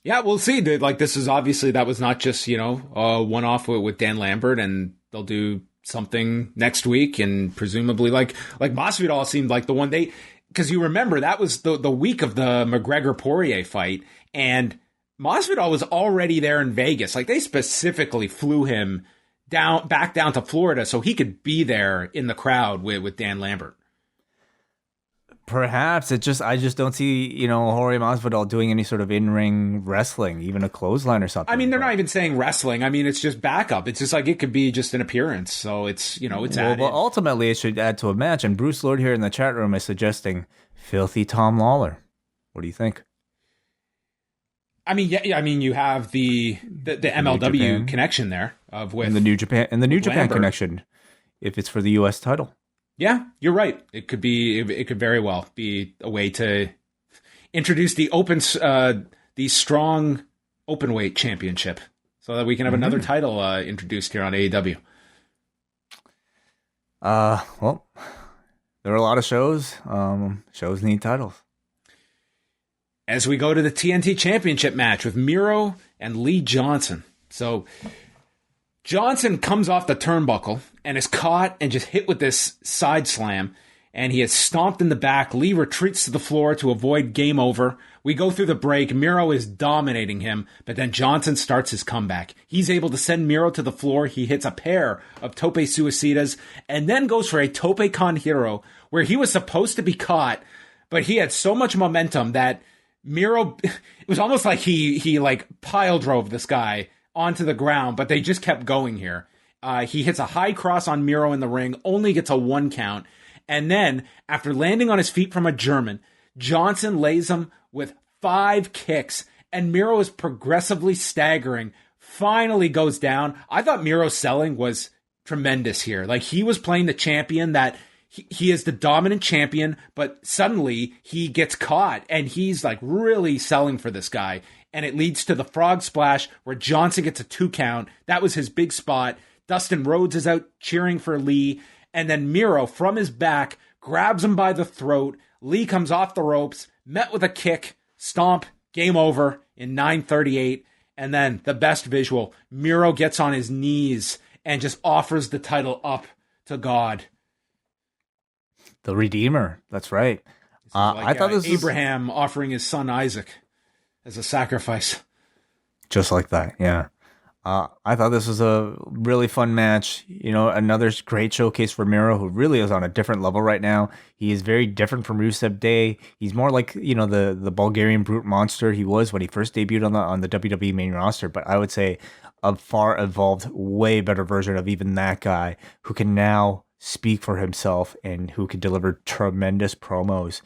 We'll see. Like, this is obviously, that was not just, a one-off with Dan Lambert, and they'll do something next week, and presumably like Masvidal seemed like the one because you remember that was the week of the McGregor-Poirier fight, and Masvidal was already there in Vegas. Like, they specifically flew him back down to Florida so he could be there in the crowd with Dan Lambert. Perhaps I just don't see, Jorge Masvidal doing any sort of in-ring wrestling, even a clothesline or something. I mean, they're not even saying wrestling. I mean, it's just backup. It's just like it could be just an appearance. So it's, it's added. Well, ultimately it should add to a match. And Bruce Lord here in the chat room is suggesting Filthy Tom Lawler. What do you think? I mean, yeah. I mean, you have the MLW connection there with the New Japan connection. If it's for the U.S. title, yeah, you're right. It could be. It could very well be a way to introduce the strong openweight championship, so that we can have another title introduced here on AEW. Well, there are a lot of shows. Shows need titles. As we go to the TNT Championship match with Miro and Lee Johnson. So Johnson comes off the turnbuckle and is caught and just hit with this side slam, and he is stomped in the back. Lee retreats to the floor to avoid game over. We go through the break. Miro is dominating him, but then Johnson starts his comeback. He's able to send Miro to the floor. He hits a pair of tope suicidas and then goes for a tope con hero where he was supposed to be caught, but he had so much momentum that Miro, it was almost like he like pile drove this guy onto the ground, but they just kept going here. He hits a high cross on Miro in the ring, only gets a 1 count. And then, after landing on his feet from a German, Johnson lays him with 5 kicks, and Miro is progressively staggering, finally goes down. I thought Miro's selling was tremendous here. Like, he was playing the champion that he is the dominant champion, but suddenly he gets caught, and he's like really selling for this guy. And it leads to the frog splash where Johnson gets a 2 count. That was his big spot. Dustin Rhodes is out cheering for Lee. And then Miro, from his back, grabs him by the throat. Lee comes off the ropes, met with a kick, stomp, game over in 9:38. And then the best visual, Miro gets on his knees and just offers the title up to God. The Redeemer. That's right. I thought this was Abraham offering his son Isaac as a sacrifice. Just like that, yeah. I thought this was a really fun match. You know, another great showcase for Miro, who really is on a different level right now. He is very different from Rusev Day. He's more like, you know, the Bulgarian brute monster he was when he first debuted on the WWE main roster. But I would say a far evolved, way better version of even that guy, who can now speak for himself and who can deliver tremendous promos.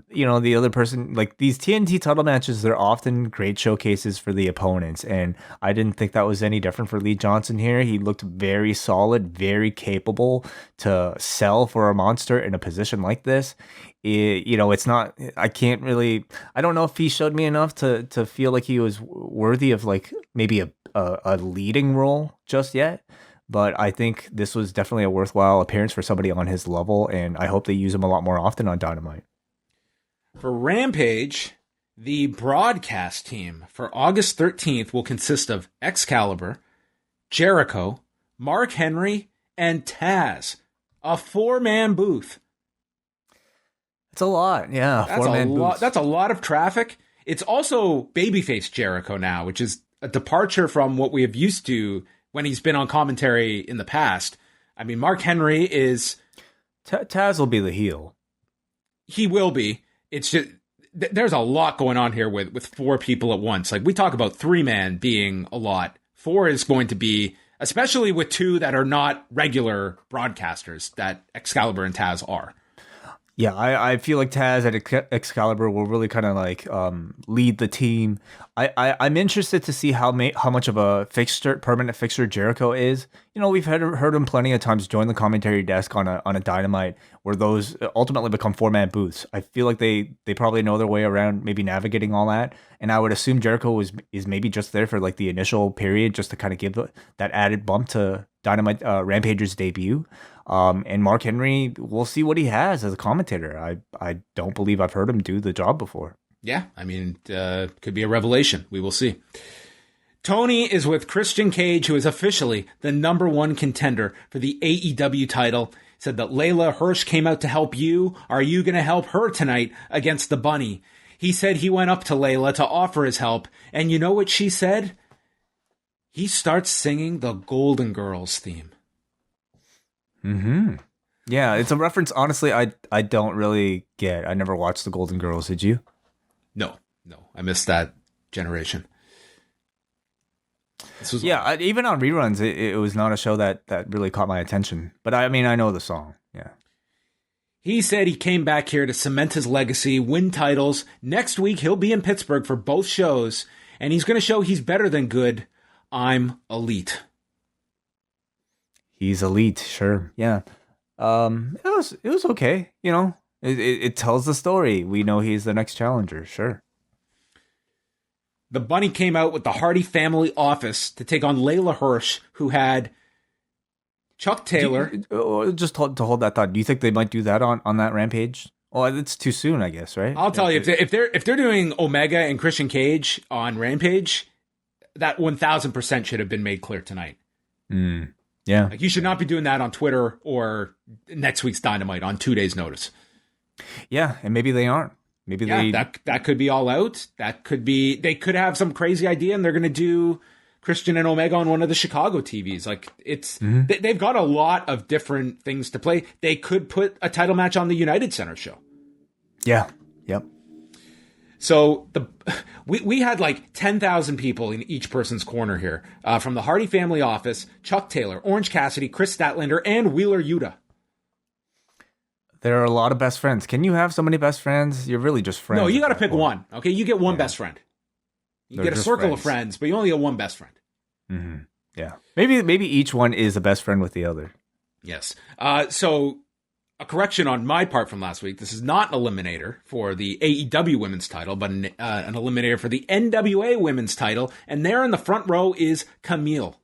You know, the other person, like these TNT title matches, they're often great showcases for the opponents. And I didn't think that was any different for Lee Johnson here. He looked very solid, very capable to sell for a monster in a position like this. You know, it's not, I don't know if he showed me enough to feel like he was worthy of like maybe a leading role just yet. But I think this was definitely a worthwhile appearance for somebody on his level, and I hope they use him a lot more often on Dynamite. For Rampage, the broadcast team for August 13th will consist of Excalibur, Jericho, Mark Henry, and Taz. A 4-man booth. It's a lot, yeah. That's a lot of traffic. It's also babyface Jericho now, which is a departure from what we have used to when he's been on commentary in the past. I mean, Mark Henry is... Taz will be the heel. He will be. It's just, there's a lot going on here with 4 people at once. Like, we talk about 3-man being a lot. 4 is going to be, especially with 2 that are not regular broadcasters, that Excalibur and Taz are. Yeah, I feel like Taz and Excalibur will really kind of like lead the team. I'm interested to see how much of a permanent fixture Jericho is. You know, we've heard him plenty of times join the commentary desk on a Dynamite where those ultimately become 4-man booths. I feel like they probably know their way around maybe navigating all that. And I would assume Jericho is maybe just there for like the initial period just to kind of give that added bump to Dynamite Rampage's debut. And Mark Henry, we'll see what he has as a commentator. I don't believe I've heard him do the job before. Yeah, I mean, could be a revelation. We will see. Tony is with Christian Cage, who is officially the #1 contender for the AEW title. Said that Layla Hirsch came out to help you. Are you going to help her tonight against the Bunny? He said he went up to Layla to offer his help. And you know what she said? He starts singing the Golden Girls theme. Mm-hmm. Yeah, it's a reference, honestly, I don't really get. I never watched the Golden Girls, did you? No. I missed that generation. Even on reruns, it was not a show that really caught my attention. But I mean, I know the song, yeah. He said he came back here to cement his legacy, win titles. Next week, he'll be in Pittsburgh for both shows, and he's going to show he's better than good. I'm elite. He's elite, sure, yeah. It was okay, you know. It tells the story. We know he's the next challenger, sure. The Bunny came out with the Hardy family office to take on Layla Hirsch, who had Chuck Taylor. Just to hold that thought, do you think they might do that on that Rampage? Well, it's too soon, I guess, right? I'll tell you, if they're doing Omega and Christian Cage on Rampage, that 1,000% should have been made clear tonight. Yeah. Like, you should not be doing that on Twitter or next week's Dynamite on 2 days' notice. Yeah, and maybe they aren't. Maybe that could be all out. That could be, they could have some crazy idea and they're going to do Christian and Omega on one of the Chicago TVs. Like, it's they've got a lot of different things to play. They could put a title match on the United Center show. Yeah. Yep. So we had like 10,000 people in each person's corner here, from the Hardy family office, Chuck Taylor, Orange Cassidy, Chris Statlander, and Wheeler Yuta. There are a lot of best friends. Can you have so many best friends? You're really just friends. No, you got to pick one. Okay, you get one best friend. You get a circle of friends, but you only get one best friend. Mm-hmm. Yeah, maybe each one is a best friend with the other. Yes. So a correction on my part from last week. This is not an eliminator for the AEW women's title, but an eliminator for the NWA women's title. And there in the front row is Camille,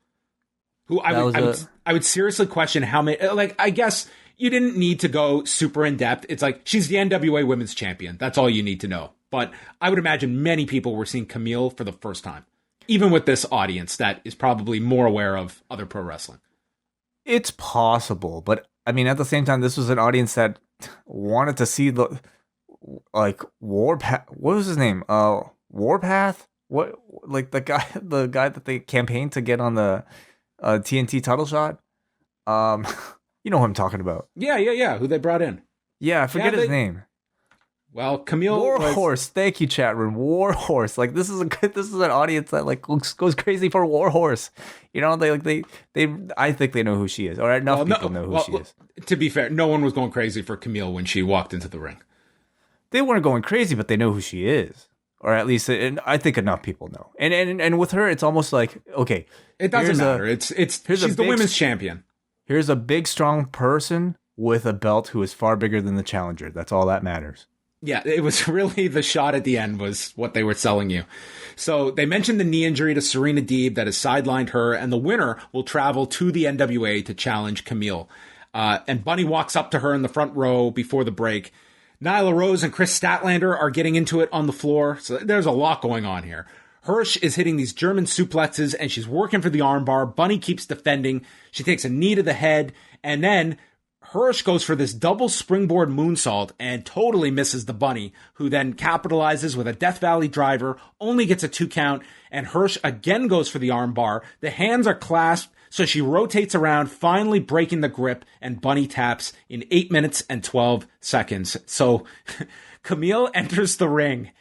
who I would seriously question how many. Like, I guess you didn't need to go super in depth. It's like, she's the NWA women's champion. That's all you need to know. But I would imagine many people were seeing Camille for the first time, even with this audience that is probably more aware of other pro wrestling. It's possible, but I mean, at the same time, this was an audience that wanted to see the, like, Warpath. What was his name? Warpath? What, like the guy that they campaigned to get on the TNT title shot? You know who I'm talking about. Yeah. Who they brought in. Yeah, I forget his name. Well, Camille Warhorse. Thank you, chat room. Warhorse. Like, this is an audience that like goes crazy for Warhorse. You know, they I think they know who she is, or enough people know who she is. To be fair, no one was going crazy for Camille when she walked into the ring. They weren't going crazy, but they know who she is, or at least, and I think enough people know. And with her, it's almost like, okay, it doesn't matter. She's the women's champion. Here's a big, strong person with a belt who is far bigger than the challenger. That's all that matters. Yeah, it was really the shot at the end was what they were selling you. So they mentioned the knee injury to Serena Deeb that has sidelined her, and the winner will travel to the NWA to challenge Camille. And Bunny walks up to her in the front row before the break. Nyla Rose and Chris Statlander are getting into it on the floor. So there's a lot going on here. Hirsch is hitting these German suplexes, and she's working for the armbar. Bunny keeps defending. She takes a knee to the head, and then Hirsch goes for this double springboard moonsault and totally misses the Bunny, who then capitalizes with a Death Valley driver, only gets a 2 count, and Hirsch again goes for the armbar. The hands are clasped, so she rotates around, finally breaking the grip, and Bunny taps in 8 minutes and 12 seconds. So Camille enters the ring,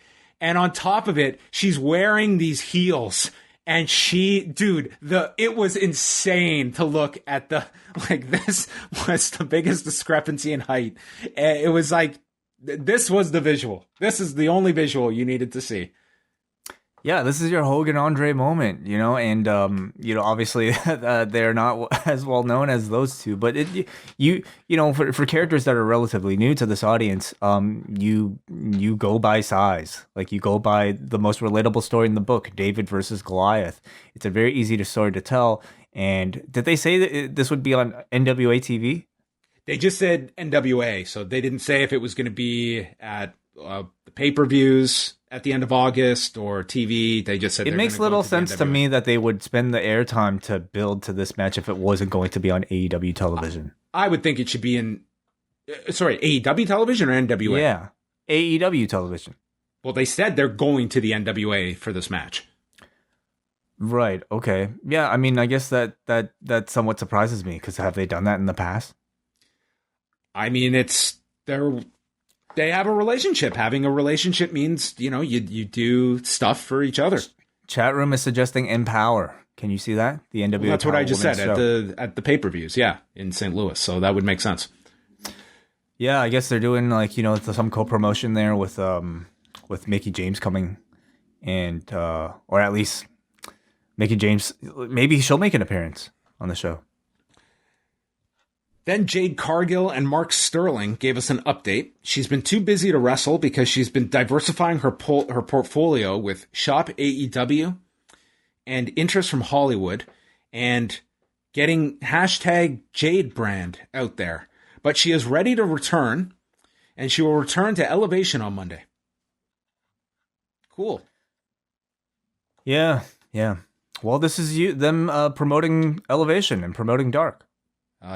and on top of it, she's wearing these heels. And it was insane to look at this was the biggest discrepancy in height. It was like, this was the visual. This is the only visual you needed to see. Yeah, this is your Hogan Andre moment, you know, and obviously they're not as well known as those two, but for characters that are relatively new to this audience, you go by size, like you go by the most relatable story in the book, David versus Goliath. It's a very easy story to tell. And did they say that this would be on NWA TV? They just said NWA, so they didn't say if it was going to be at the pay-per-views at the end of August or TV. They just said it makes little sense to me that they would spend the airtime to build to this match if it wasn't going to be on AEW television. I would think it should be in AEW television or NWA? Yeah, AEW television. Well, they said they're going to the NWA for this match. Right. Okay. Yeah. I mean, I guess that somewhat surprises me, because have they done that in the past? I mean, they have a relationship. Having a relationship means, you do stuff for each other. Chat room is suggesting Empower. Can you see that? The NWA. Well, that's what I just said at the pay-per-views. Yeah, in St. Louis. So that would make sense. Yeah, I guess they're doing some co-promotion there with Mickie James coming, and or at least Mickie James. Maybe she'll make an appearance on the show. Then Jade Cargill and Mark Sterling gave us an update. She's been too busy to wrestle because she's been diversifying her portfolio with Shop AEW and interest from Hollywood. And getting hashtag Jade brand out there. But she is ready to return, and she will return to Elevation on Monday. Cool. Yeah. Well, this is them promoting Elevation and promoting Dark.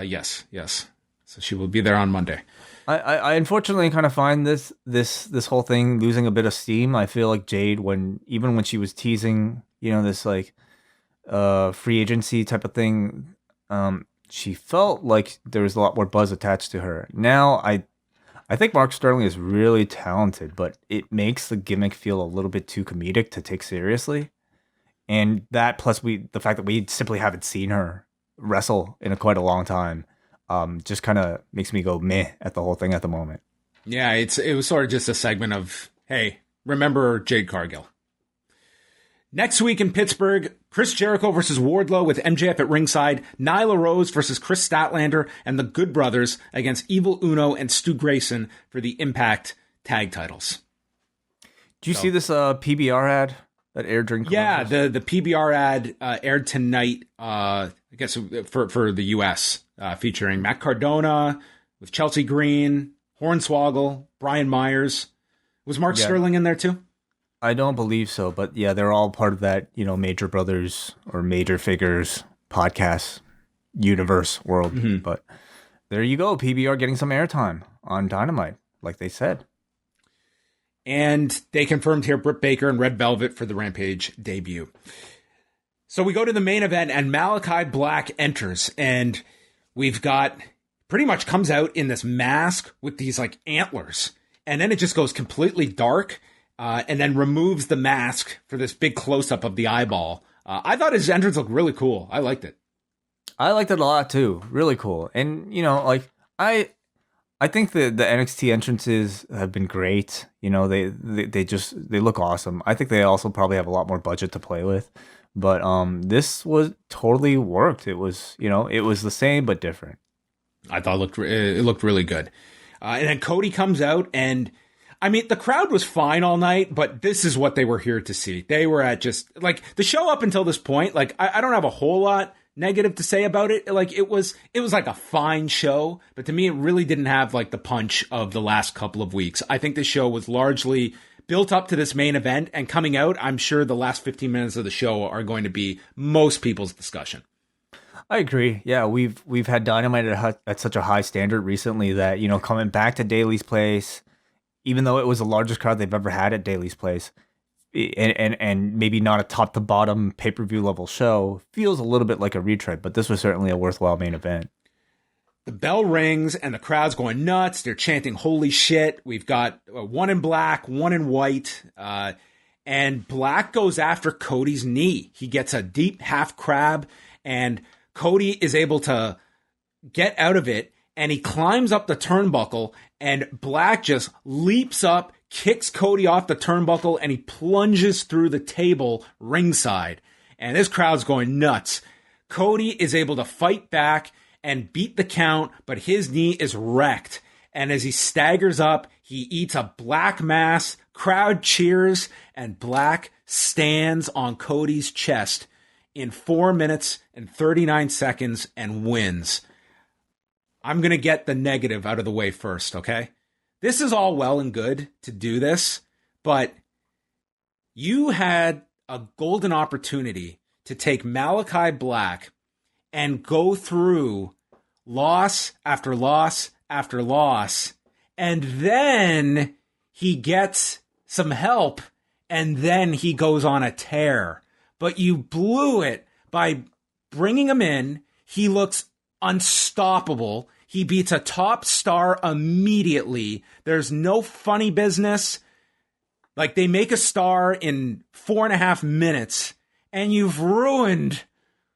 Yes. So she will be there on Monday. I unfortunately kind of find this whole thing losing a bit of steam. I feel like Jade, even when she was teasing, this like free agency type of thing, she felt like there was a lot more buzz attached to her. Now I think Mark Sterling is really talented, but it makes the gimmick feel a little bit too comedic to take seriously. And that plus the fact that we simply haven't seen her wrestle in quite a long time, just kind of makes me go meh at the whole thing at the moment. Yeah, it was sort of just a segment of, hey, remember Jade Cargill. Next week in Pittsburgh, Chris Jericho versus Wardlow with MJF at ringside, Nyla Rose versus Chris Statlander, and the Good Brothers against Evil Uno and Stu Grayson for the Impact tag titles. Do you see this PBR ad that aired during commercials? Yeah, the PBR ad aired tonight, I guess for the US, featuring Matt Cardona with Chelsea Green, Hornswoggle, Brian Myers. Was Mark Sterling in there too? I don't believe so, but yeah, they're all part of that, Major Brothers or Major Figures podcast universe world. Mm-hmm. But there you go, PBR getting some airtime on Dynamite, like they said. And they confirmed here Britt Baker and Red Velvet for the Rampage debut. So we go to the main event, and Malakai Black enters, and we've got pretty much comes out in this mask with these like antlers, and then it just goes completely dark. And then removes the mask for this big close-up of the eyeball. I thought his entrance looked really cool. I liked it. I liked it a lot, too. Really cool. And, I think the NXT entrances have been great. They look awesome. I think they also probably have a lot more budget to play with. But this was totally worked. It was, it was the same but different. I thought it looked really good. And then Cody comes out, and I mean, the crowd was fine all night, but this is what they were here to see. They were at just, like, the show up until this point, like, I don't have a whole lot negative to say about it. Like, it was like a fine show, but to me, it really didn't have, like, the punch of the last couple of weeks. I think the show was largely built up to this main event, and coming out, I'm sure the last 15 minutes of the show are going to be most people's discussion. I agree. Yeah, we've had Dynamite at such a high standard recently that, coming back to Daly's Place, even though it was the largest crowd they've ever had at Daly's Place, and maybe not a top to bottom pay-per-view level show, feels a little bit like a retread, but this was certainly a worthwhile main event. The bell rings and the crowd's going nuts. They're chanting, "Holy shit." We've got one in black, one in white, and Black goes after Cody's knee. He gets a deep half crab, and Cody is able to get out of it, and he climbs up the turnbuckle, and Black just leaps up, kicks Cody off the turnbuckle, and he plunges through the table ringside. And this crowd's going nuts. Cody is able to fight back and beat the count, but his knee is wrecked. And as he staggers up, he eats a Black mass, crowd cheers, and Black stands on Cody's chest in 4 minutes and 39 seconds and wins. I'm going to get the negative out of the way first, okay? This is all well and good to do this, but you had a golden opportunity to take Malakai Black and go through loss after loss after loss, and then he gets some help, and then he goes on a tear. But you blew it by bringing him in. He looks unstoppable. He beats a top star immediately. There's no funny business. Like, they make a star in 4.5 minutes, and you've ruined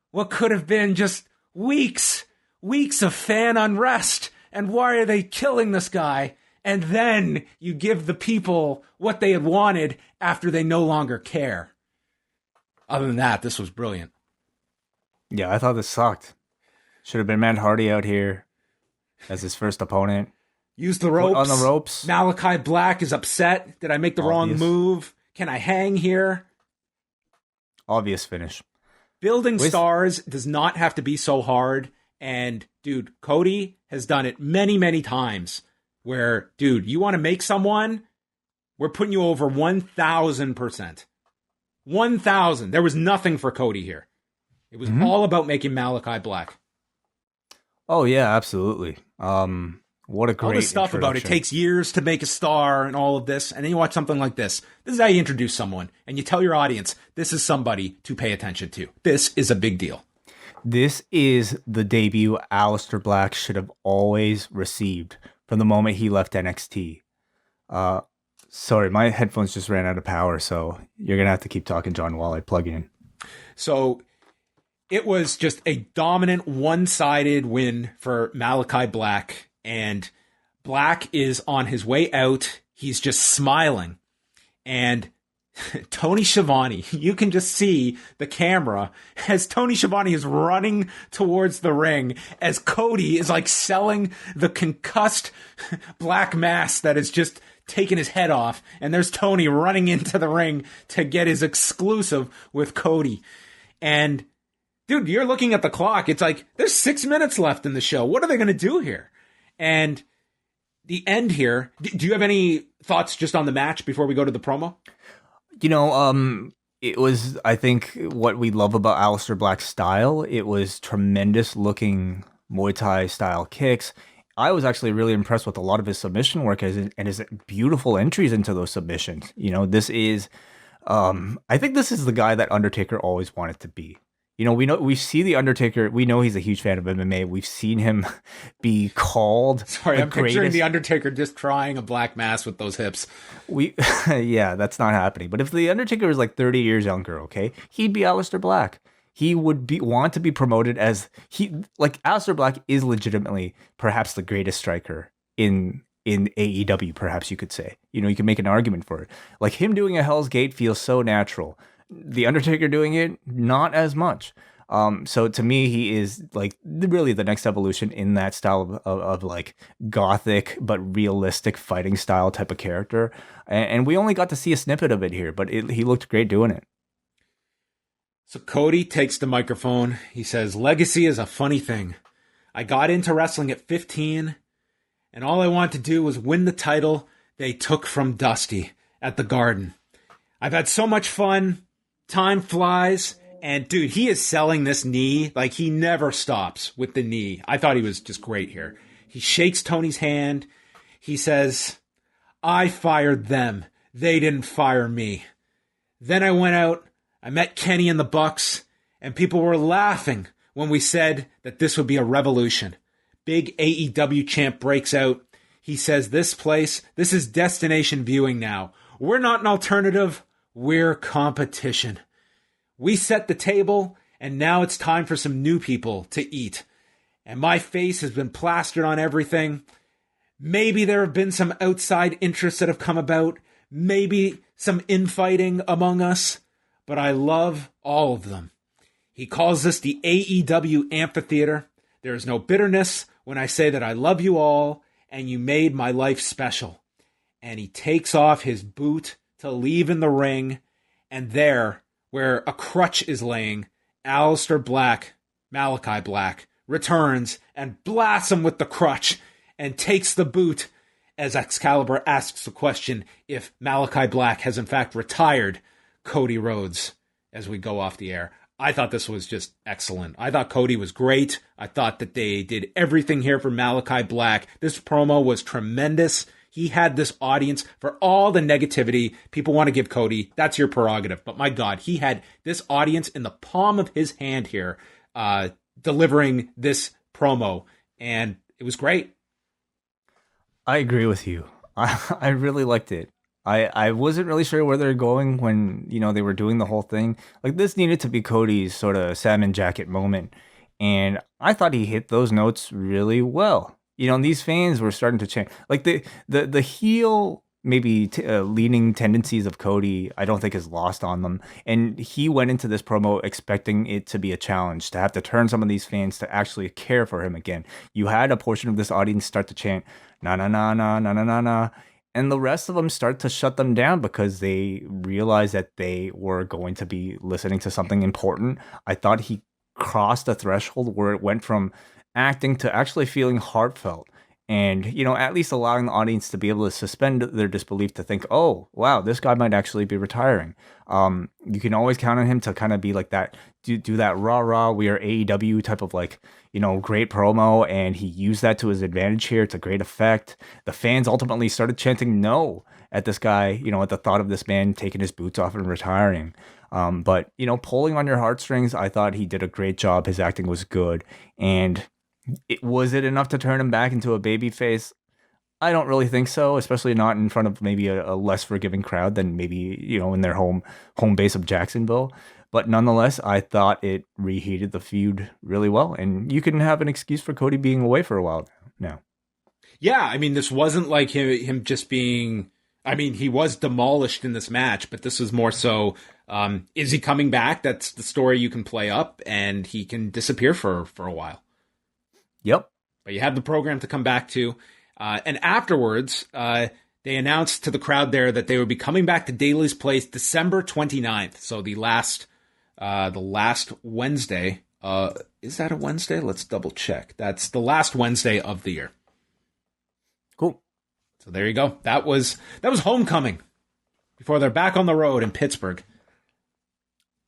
what could have been just weeks of fan unrest. And why are they killing this guy? And then you give the people what they had wanted after they no longer care. Other than that, this was brilliant. Yeah, I thought this sucked. Should have been Matt Hardy out here as his first opponent. Use the ropes. On the ropes. Malakai Black is upset. Did I make the wrong move? Can I hang here? Obvious finish. Building stars does not have to be so hard. And dude, Cody has done it many, many times where, dude, you want to make someone, we're putting you over 1,000%. 1,000. There was nothing for Cody here. It was all about making Malakai Black. Oh yeah, absolutely. What a great all this stuff about it takes years to make a star and all of this, and then you watch something like this. This is how you introduce someone, and you tell your audience, this is somebody to pay attention to. This is a big deal. This is the debut Aleister Black should have always received from the moment he left NXT. Sorry, my headphones just ran out of power, so you're going to have to keep talking, John, while I plug in. So it was just a dominant one-sided win for Malakai Black, and Black is on his way out. He's just smiling. And Tony Schiavone, you can just see the camera as Tony Schiavone is running towards the ring as Cody is like selling the concussed black mask that is just taking his head off. And there's Tony running into the ring to get his exclusive with Cody. And dude, you're looking at the clock. It's like, there's 6 minutes left in the show. What are they going to do here? And the end here, do you have any thoughts just on the match before we go to the promo? You know, it was, I think, what we love about Aleister Black's style. It was tremendous looking Muay Thai style kicks. I was actually really impressed with a lot of his submission work and his beautiful entries into those submissions. You know, this is, I think this is the guy that Undertaker always wanted to be. You know, we see the Undertaker. We know he's a huge fan of MMA. We've seen him be called. Sorry, I'm picturing the Undertaker just trying a black mass with those hips. Yeah, that's not happening. But if the Undertaker was like 30 years younger, okay, he'd be Aleister Black. He would want to be promoted as Aleister Black is legitimately perhaps the greatest striker in AEW. Perhaps you could say. You know, you can make an argument for it. Like him doing a Hell's Gate feels so natural. The Undertaker doing it, not as much. So to me, he is like really the next evolution in that style of like gothic but realistic fighting style type of character. And we only got to see a snippet of it here, but he looked great doing it. So Cody takes the microphone. He says, "Legacy is a funny thing. I got into wrestling at 15, and all I wanted to do was win the title they took from Dusty at the Garden. I've had so much fun. Time flies." And dude, he is selling this knee like he never stops with the knee. I thought he was just great here. He shakes Tony's hand. He says, "I fired them. They didn't fire me. Then I went out. I met Kenny and the Bucks, and people were laughing when we said that this would be a revolution." Big AEW champ breaks out. He says, this is destination viewing now. We're not an alternative. We're competition. We set the table, and now it's time for some new people to eat. And my face has been plastered on everything. Maybe there have been some outside interests that have come about. Maybe some infighting among us. But I love all of them. He calls this the AEW Amphitheater. There is no bitterness when I say that I love you all, and you made my life special. And he takes off his boot to leave in the ring, and there, where a crutch is laying, Aleister Black, Malakai Black, returns and blasts him with the crutch and takes the boot as Excalibur asks the question if Malakai Black has in fact retired Cody Rhodes as we go off the air. I thought this was just excellent. I thought Cody was great. I thought that they did everything here for Malakai Black. This promo was tremendous. He had this audience for all the negativity people want to give Cody. That's your prerogative. But my God, he had this audience in the palm of his hand here, delivering this promo. And it was great. I agree with you. I really liked it. I wasn't really sure where they're going when, you know, they were doing the whole thing. Like, this needed to be Cody's sort of salmon jacket moment. And I thought he hit those notes really well. You know, and these fans were starting to change. Like, the heel, maybe leaning tendencies of Cody, I don't think is lost on them. And he went into this promo expecting it to be a challenge, to have to turn some of these fans to actually care for him again. You had a portion of this audience start to chant, na na na na na na na na. and the rest of them start to shut them down because they realize that they were going to be listening to something important. I thought he crossed a threshold where it went from acting to actually feeling heartfelt. And, at least allowing the audience to be able to suspend their disbelief to think, oh, wow, this guy might actually be retiring. You can always count on him to kind of be like that, do that rah, we are AEW type of like, great promo. And he used that to his advantage here. It's a great effect. The fans ultimately started chanting no at this guy, at the thought of this man taking his boots off and retiring. But, pulling on your heartstrings, I thought he did a great job. His acting was good. And was it enough to turn him back into a babyface? I don't really think so, especially not in front of maybe a less forgiving crowd than maybe, in their home base of Jacksonville. But nonetheless, I thought it reheated the feud really well. And you can have an excuse for Cody being away for a while now. Yeah, I mean, this wasn't like him just being... I mean, he was demolished in this match, but this was more so, is he coming back? That's the story you can play up, and he can disappear for a while. Yep. But you have the program to come back to. And afterwards, they announced to the crowd there that they would be coming back to Daly's Place December 29th. So the last Wednesday. Is that a Wednesday? Let's double check. That's the last Wednesday of the year. Cool. So there you go. That was homecoming before they're back on the road in Pittsburgh.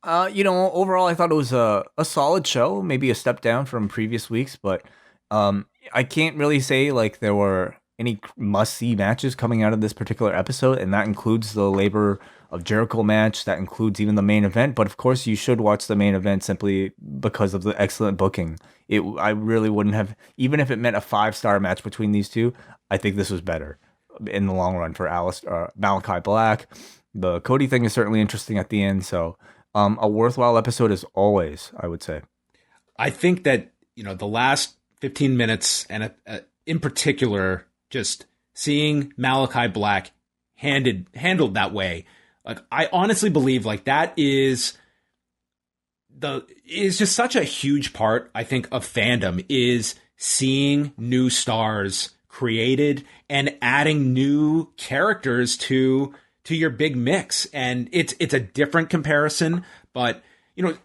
Overall, I thought it was a solid show, maybe a step down from previous weeks, but I can't really say like there were any must-see matches coming out of this particular episode, and that includes the Labor of Jericho match, that includes even the main event, but of course you should watch the main event simply because of the excellent booking. I really wouldn't have, even if it meant a 5-star match between these two, I think this was better in the long run for Malakai Black. The Cody thing is certainly interesting at the end, so a worthwhile episode as always, I would say. I think that, the last 15 minutes, and in particular, just seeing Malakai Black handled that way, like I honestly believe like that is just such a huge part, I think, of fandom, is seeing new stars created and adding new characters to your big mix. And it's a different comparison, but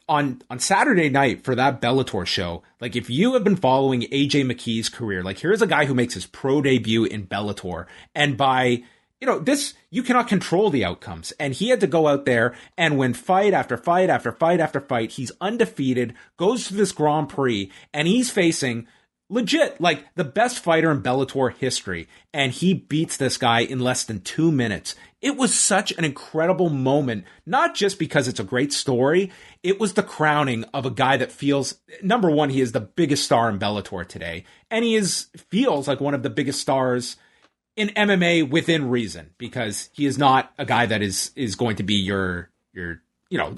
on Saturday night for that Bellator show, like if you have been following AJ McKee's career, like here's a guy who makes his pro debut in Bellator, and by this, you cannot control the outcomes. And he had to go out there and win fight after fight after fight after fight. He's undefeated, goes to this Grand Prix, and he's facing legit, like the best fighter in Bellator history. And he beats this guy in less than 2 minutes. It was such an incredible moment, not just because it's a great story. It was the crowning of a guy that feels, number one, he is the biggest star in Bellator today. And he feels like one of the biggest stars in MMA within reason, because he is not a guy that is going to be your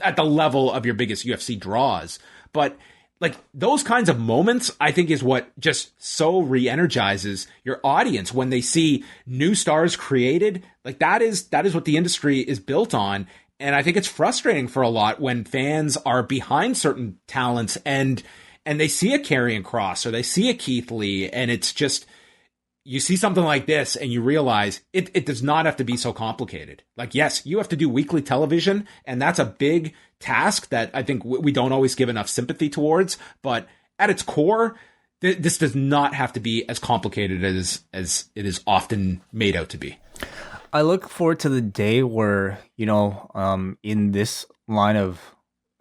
at the level of your biggest UFC draws. But like those kinds of moments, I think, is what just so re-energizes your audience when they see new stars created. Like that is what the industry is built on. And I think it's frustrating for a lot when fans are behind certain talents and they see a Karrion Kross or they see a Keith Lee, and it's just, you see something like this and you realize it does not have to be so complicated. Like, yes, you have to do weekly television, and that's a big task that I think we don't always give enough sympathy towards. But at its core, this does not have to be as complicated as it is often made out to be. I look forward to the day where, in this line of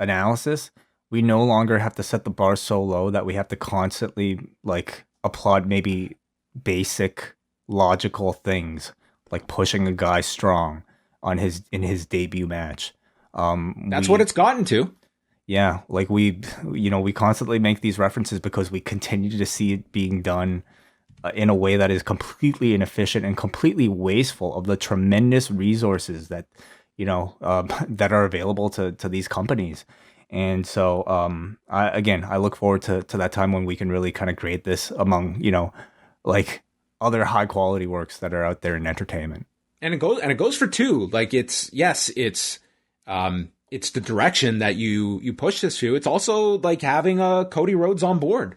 analysis, we no longer have to set the bar so low that we have to constantly like applaud maybe basic logical things like pushing a guy strong in his debut match. That's what it's gotten to. Yeah, like we constantly make these references because we continue to see it being done in a way that is completely inefficient and completely wasteful of the tremendous resources that that are available to these companies. And so I look forward to that time when we can really kind of grade this among like other high quality works that are out there in entertainment. And it goes for two. Like it's the direction that you push this to. It's also like having a Cody Rhodes on board.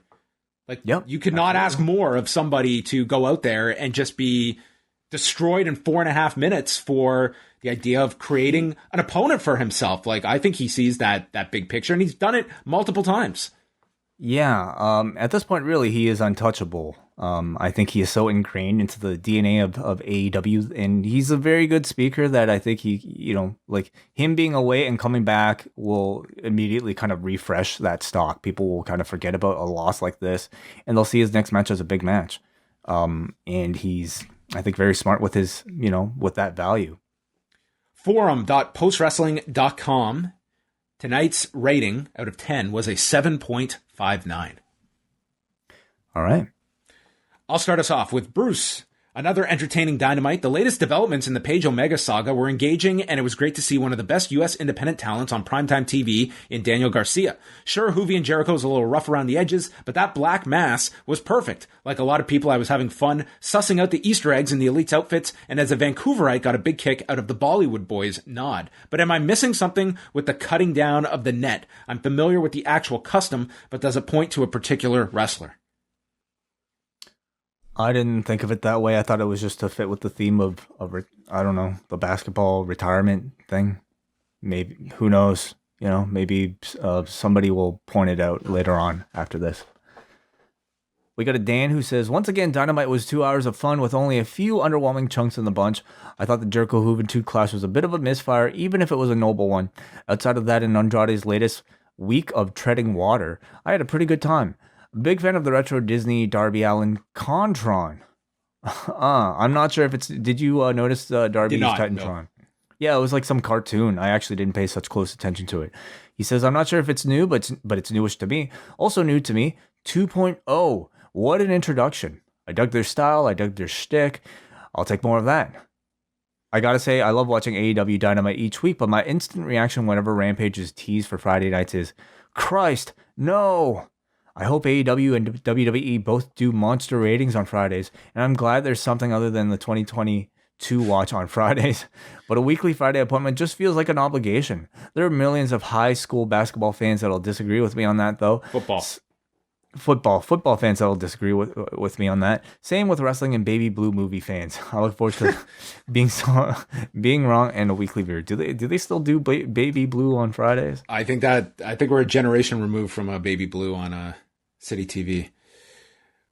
Like, yep, you could not ask more of somebody to go out there and just be destroyed in 4.5 minutes for the idea of creating an opponent for himself. Like, I think he sees that big picture, and he's done it multiple times. Yeah, at this point, really, he is untouchable. I think he is so ingrained into the DNA of AEW, and he's a very good speaker that I think he, like him being away and coming back will immediately kind of refresh that stock. People will kind of forget about a loss like this, and they'll see his next match as a big match. And he's, I think, very smart with his, with that value. Forum.postwrestling.com. Tonight's rating out of 10 was a 7.59. All right. I'll start us off with Bruce. Another entertaining Dynamite. The latest developments in the Page Omega saga were engaging, and it was great to see one of the best U.S. independent talents on primetime TV in Daniel Garcia. Sure, Juvi and Jericho was a little rough around the edges, but that black mass was perfect. Like a lot of people, I was having fun sussing out the Easter eggs in the Elite's outfits, and as a Vancouverite, got a big kick out of the Bollywood Boys nod. But am I missing something with the cutting down of the net? I'm familiar with the actual custom, but does it point to a particular wrestler? I didn't think of it that way. I thought it was just to fit with the theme of I don't know, the basketball retirement thing. Maybe, who knows? Maybe somebody will point it out later on after this. We got a Dan who says, once again, Dynamite was 2 hours of fun with only a few underwhelming chunks in the bunch. I thought the Jericho Juventud clash was a bit of a misfire, even if it was a noble one. Outside of that, in Andrade's latest week of treading water, I had a pretty good time. Big fan of the retro Disney Darby Allin Contron. I'm not sure if it's... Did you notice Darby's Titantron? No. Yeah, it was like some cartoon. I actually didn't pay such close attention to it. He says, I'm not sure if it's new, but it's newish to me. Also new to me, 2.0. What an introduction. I dug their style. I dug their shtick. I'll take more of that. I gotta say, I love watching AEW Dynamite each week, but my instant reaction whenever Rampage is teased for Friday nights is, Christ, no! I hope AEW and WWE both do monster ratings on Fridays, and I'm glad there's something other than the 2022 watch on Fridays. But a weekly Friday appointment just feels like an obligation. There are millions of high school basketball fans that'll disagree with me on that, though. Football fans that'll disagree with me on that. Same with wrestling and Baby Blue movie fans. I look forward to being wrong and a weekly beer. Do they still do Baby Blue on Fridays? I think we're a generation removed from a Baby Blue on City TV.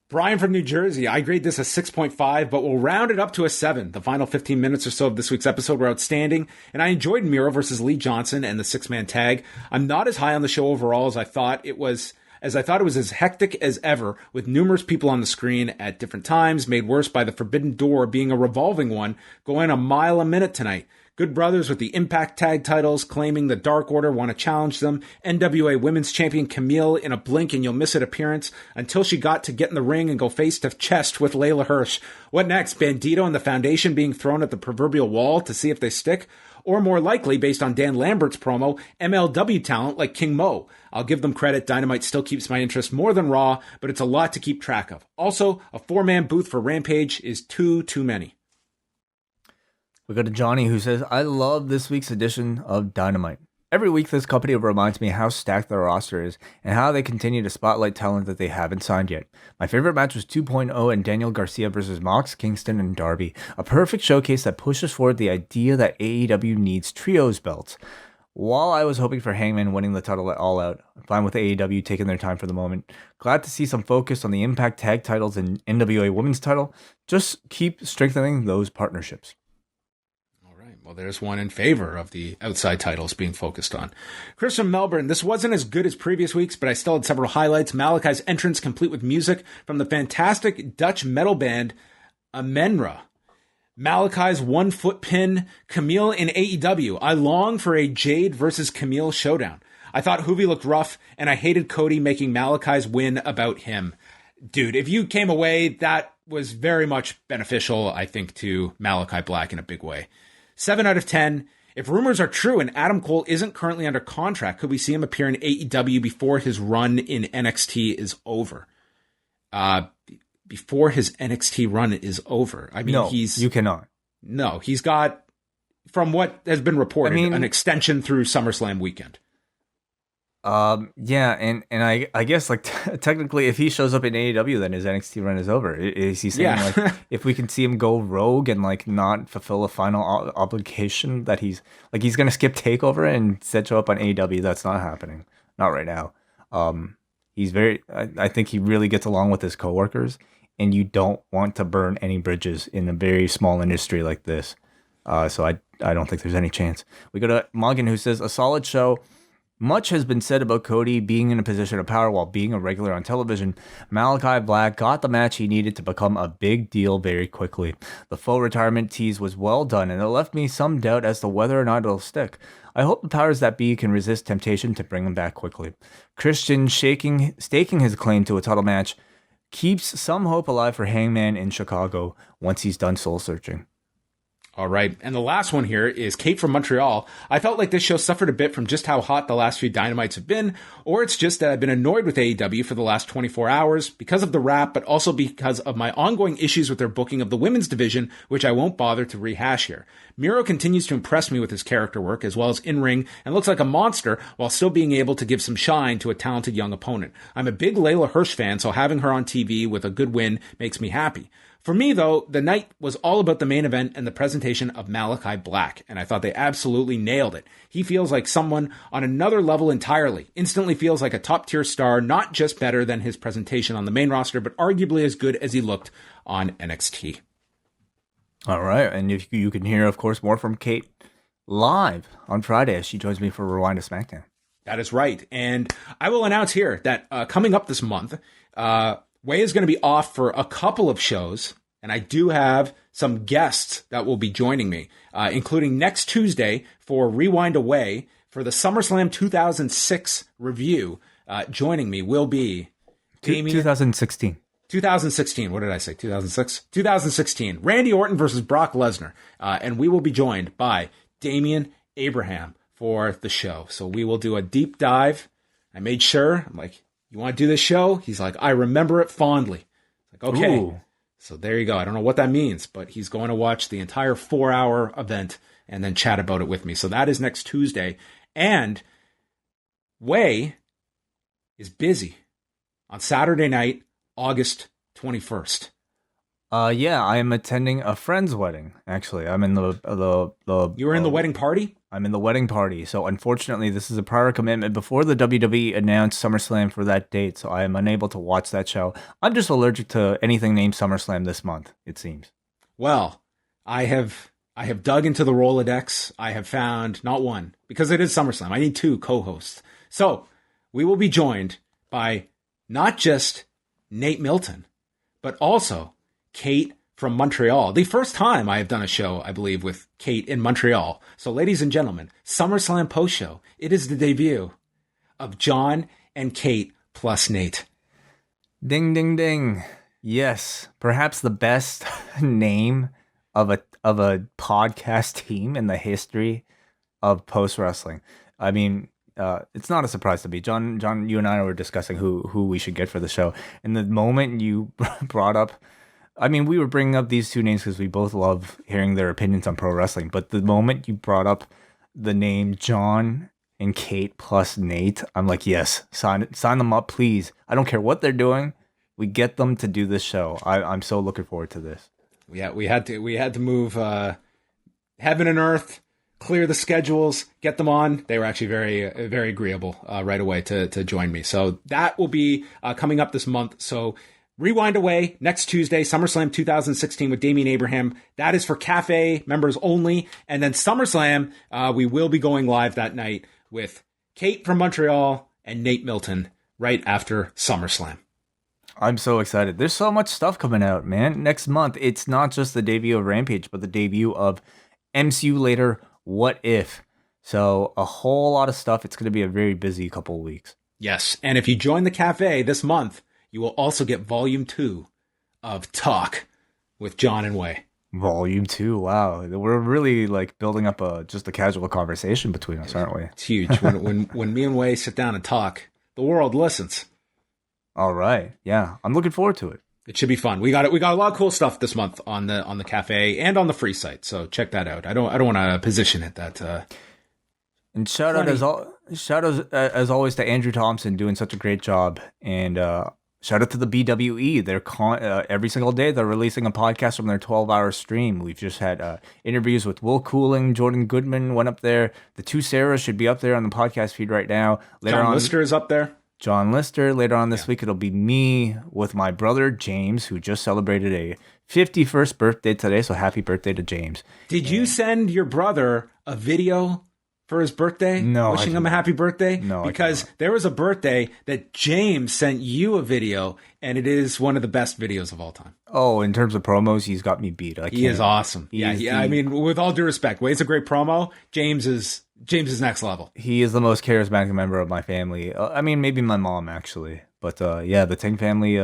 Brian from New Jersey. I grade this a 6.5, but we'll round it up to a 7. The final 15 minutes or so of this week's episode were outstanding, and I enjoyed Miro versus Lee Johnson and the 6-man tag. I'm not as high on the show overall as I thought it was as hectic as ever, with numerous people on the screen at different times, made worse by the Forbidden Door being a revolving one, going a mile a minute tonight. Good brothers with the Impact tag titles claiming the Dark Order want to challenge them. NWA Women's Champion Camille in a blink and you'll miss it appearance until she got to get in the ring and go face to chest with Layla Hirsch. What next? Bandito and the Foundation being thrown at the proverbial wall to see if they stick? Or more likely, based on Dan Lambert's promo, MLW talent like King Mo. I'll give them credit. Dynamite still keeps my interest more than Raw, but it's a lot to keep track of. Also, a 4-man booth for Rampage is too many. We got a Johnny who says, I love this week's edition of Dynamite. Every week, this company reminds me how stacked their roster is and how they continue to spotlight talent that they haven't signed yet. My favorite match was 2.0 and Daniel Garcia versus Mox, Kingston, and Darby. A perfect showcase that pushes forward the idea that AEW needs trios belts. While I was hoping for Hangman winning the title at All Out, I'm fine with AEW taking their time for the moment. Glad to see some focus on the Impact tag titles and NWA Women's title. Just keep strengthening those partnerships. Well, there's one in favor of the outside titles being focused on. Chris from Melbourne. This wasn't as good as previous weeks, but I still had several highlights. Malakai's entrance complete with music from the fantastic Dutch metal band Amenra. Malakai's 1-foot pin, Camille in AEW. I long for a Jade versus Camille showdown. I thought Juvi looked rough, and I hated Cody making Malakai's win about him. Dude, if you came away, that was very much beneficial, I think, to Malakai Black in a big way. 7 out of 10. If rumors are true and Adam Cole isn't currently under contract, could we see him appear in AEW before his run in NXT is over? Before his NXT run is over. I mean, no, you cannot. No, he's got, from what has been reported, an extension through SummerSlam weekend. Yeah, and I guess like technically, if he shows up in AEW, then his NXT run is over. Is he saying Yeah. like if we can see him go rogue and like not fulfill a final obligation that he's gonna skip Takeover and instead show up on AEW? That's not happening, not right now. He's very. I think he really gets along with his coworkers, and you don't want to burn any bridges in a very small industry like this. So I don't think there's any chance. We go to Morgan, who says a solid show. Much has been said about Cody being in a position of power while being a regular on television. Malakai Black got the match he needed to become a big deal very quickly. The faux retirement tease was well done, and it left me some doubt as to whether or not it'll stick. I hope the powers that be can resist temptation to bring him back quickly. Christian staking his claim to a title match keeps some hope alive for Hangman in Chicago once he's done soul searching. All right. And the last one here is Kate from Montreal. I felt like this show suffered a bit from just how hot the last few Dynamites have been, or it's just that I've been annoyed with AEW for the last 24 hours because of the wrap, but also because of my ongoing issues with their booking of the women's division, which I won't bother to rehash here. Miro continues to impress me with his character work as well as in-ring and looks like a monster while still being able to give some shine to a talented young opponent. I'm a big Layla Hirsch fan, so having her on TV with a good win makes me happy. For me, though, the night was all about the main event and the presentation of Malakai Black, and I thought they absolutely nailed it. He feels like someone on another level entirely, instantly feels like a top-tier star, not just better than his presentation on the main roster, but arguably as good as he looked on NXT. All right, and if you can hear, of course, more from Kate live on Friday as she joins me for Rewind to SmackDown. That is right, and I will announce here that coming up this month, Wai is going to be off for a couple of shows, and I do have some guests that will be joining me, including next Tuesday for Rewind-A-Wai for the SummerSlam 2006 review. Joining me will be Damien. 2016. 2016. What did I say? 2006? 2016. Randy Orton versus Brock Lesnar. And we will be joined by Damian Abraham for the show. So we will do a deep dive. I made sure. I'm like, you want to do this show? He's like, I remember it fondly. Like, okay. Ooh. So there you go. I don't know what that means, but he's going to watch the entire 4-hour event and then chat about it with me. So that is next Tuesday. And Wai is busy on Saturday night, August 21st. Yeah, I am attending a friend's wedding. Actually, I'm in the. You were in the wedding party? I'm in the wedding party. So unfortunately, this is a prior commitment before the WWE announced SummerSlam for that date. So I am unable to watch that show. I'm just allergic to anything named SummerSlam this month, it seems. Well, I have dug into the Rolodex. I have found not one, because it is SummerSlam. I need 2 co-hosts. So we will be joined by not just Nate Milton, but also Kate from Montreal. The first time I have done a show, I believe, with Kate in Montreal. So ladies and gentlemen, SummerSlam post-show. It is the debut of Jon and Kate plus Nate. Ding, ding, ding. Yes, perhaps the best name of a podcast team in the history of post wrestling. I mean, it's not a surprise to me. John, you and I were discussing who we should get for the show, and the moment you brought up, I mean, we were bringing up these 2 names because we both love hearing their opinions on pro wrestling. But the moment you brought up the name Jon and Kate plus Nate, I'm like, yes, sign them up, please. I don't care what they're doing. We get them to do this show. I'm so looking forward to this. Yeah, we had to move heaven and earth, clear the schedules, get them on. They were actually very, very agreeable right away to join me. So that will be coming up this month. So Rewind-A-Wai next Tuesday, SummerSlam 2016 with Damian Abraham. That is for Cafe members only. And then SummerSlam, we will be going live that night with Kate from Montreal and Nate Milton right after SummerSlam. I'm so excited. There's so much stuff coming out, man. Next month, it's not just the debut of Rampage, but the debut of MCU later, What If? So a whole lot of stuff. It's going to be a very busy couple of weeks. Yes. And if you join the Cafe this month, you will also get Volume 2 of Talk with Jon and Wai. Volume 2, wow. We're really like building up just a casual conversation between us, aren't we? It's huge. When me and Wai sit down and talk, the world listens. All right. Yeah. I'm looking forward to it. It should be fun. We got a lot of cool stuff this month on the Cafe and on the free site. So check that out. I don't want to position it that and shout out Shout out, as always, to Andrew Thompson doing such a great job. And shout out to the BWE. They're every single day they're releasing a podcast from their 12-hour stream. We've just had interviews with Will Cooling, Jordan Goodman went up there. The two Sarahs should be up there on the podcast feed right now. John Lister is up there. John Lister. Later on this week, it'll be me with my brother James, who just celebrated a 51st birthday today. So happy birthday to James. Did you send your brother a video for his birthday? No. Wishing him a happy birthday? No. Because there was a birthday that James sent you a video, and it is one of the best videos of all time. Oh, in terms of promos, he's got me beat. He is awesome. I mean, with all due respect, Wade's a great promo. James is next level. He is the most charismatic member of my family. I mean, maybe my mom, actually. But yeah, the Ting family,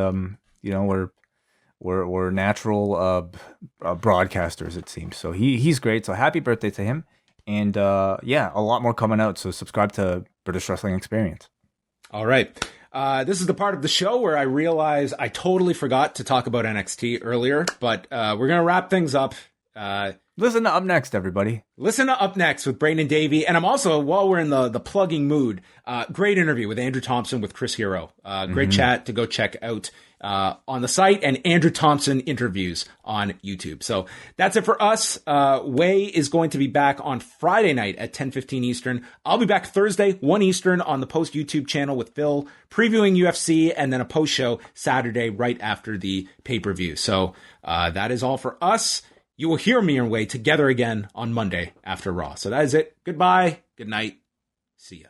we're natural broadcasters, it seems. So he's great. So happy birthday to him. And yeah, a lot more coming out. So subscribe to British Wrestling Experience. All right. This is the part of the show where I realize I totally forgot to talk about NXT earlier, but we're going to wrap things up. Listen to Up Next, everybody. Listen to Up Next with Braden and Davey. And I'm also, while we're in the plugging mood, great interview with Andrew Thompson with Chris Hero. Great chat to go check out on the site, and Andrew Thompson interviews on YouTube. So that's it for us. Way is going to be back on Friday night at 10:15 Eastern. I'll be back Thursday, 1 Eastern on the Post YouTube channel with Phil, previewing UFC, and then a post show Saturday right after the pay-per-view. So that is all for us. You will hear me and Way together again on Monday after Raw. So that is it. Goodbye. Good night. See ya.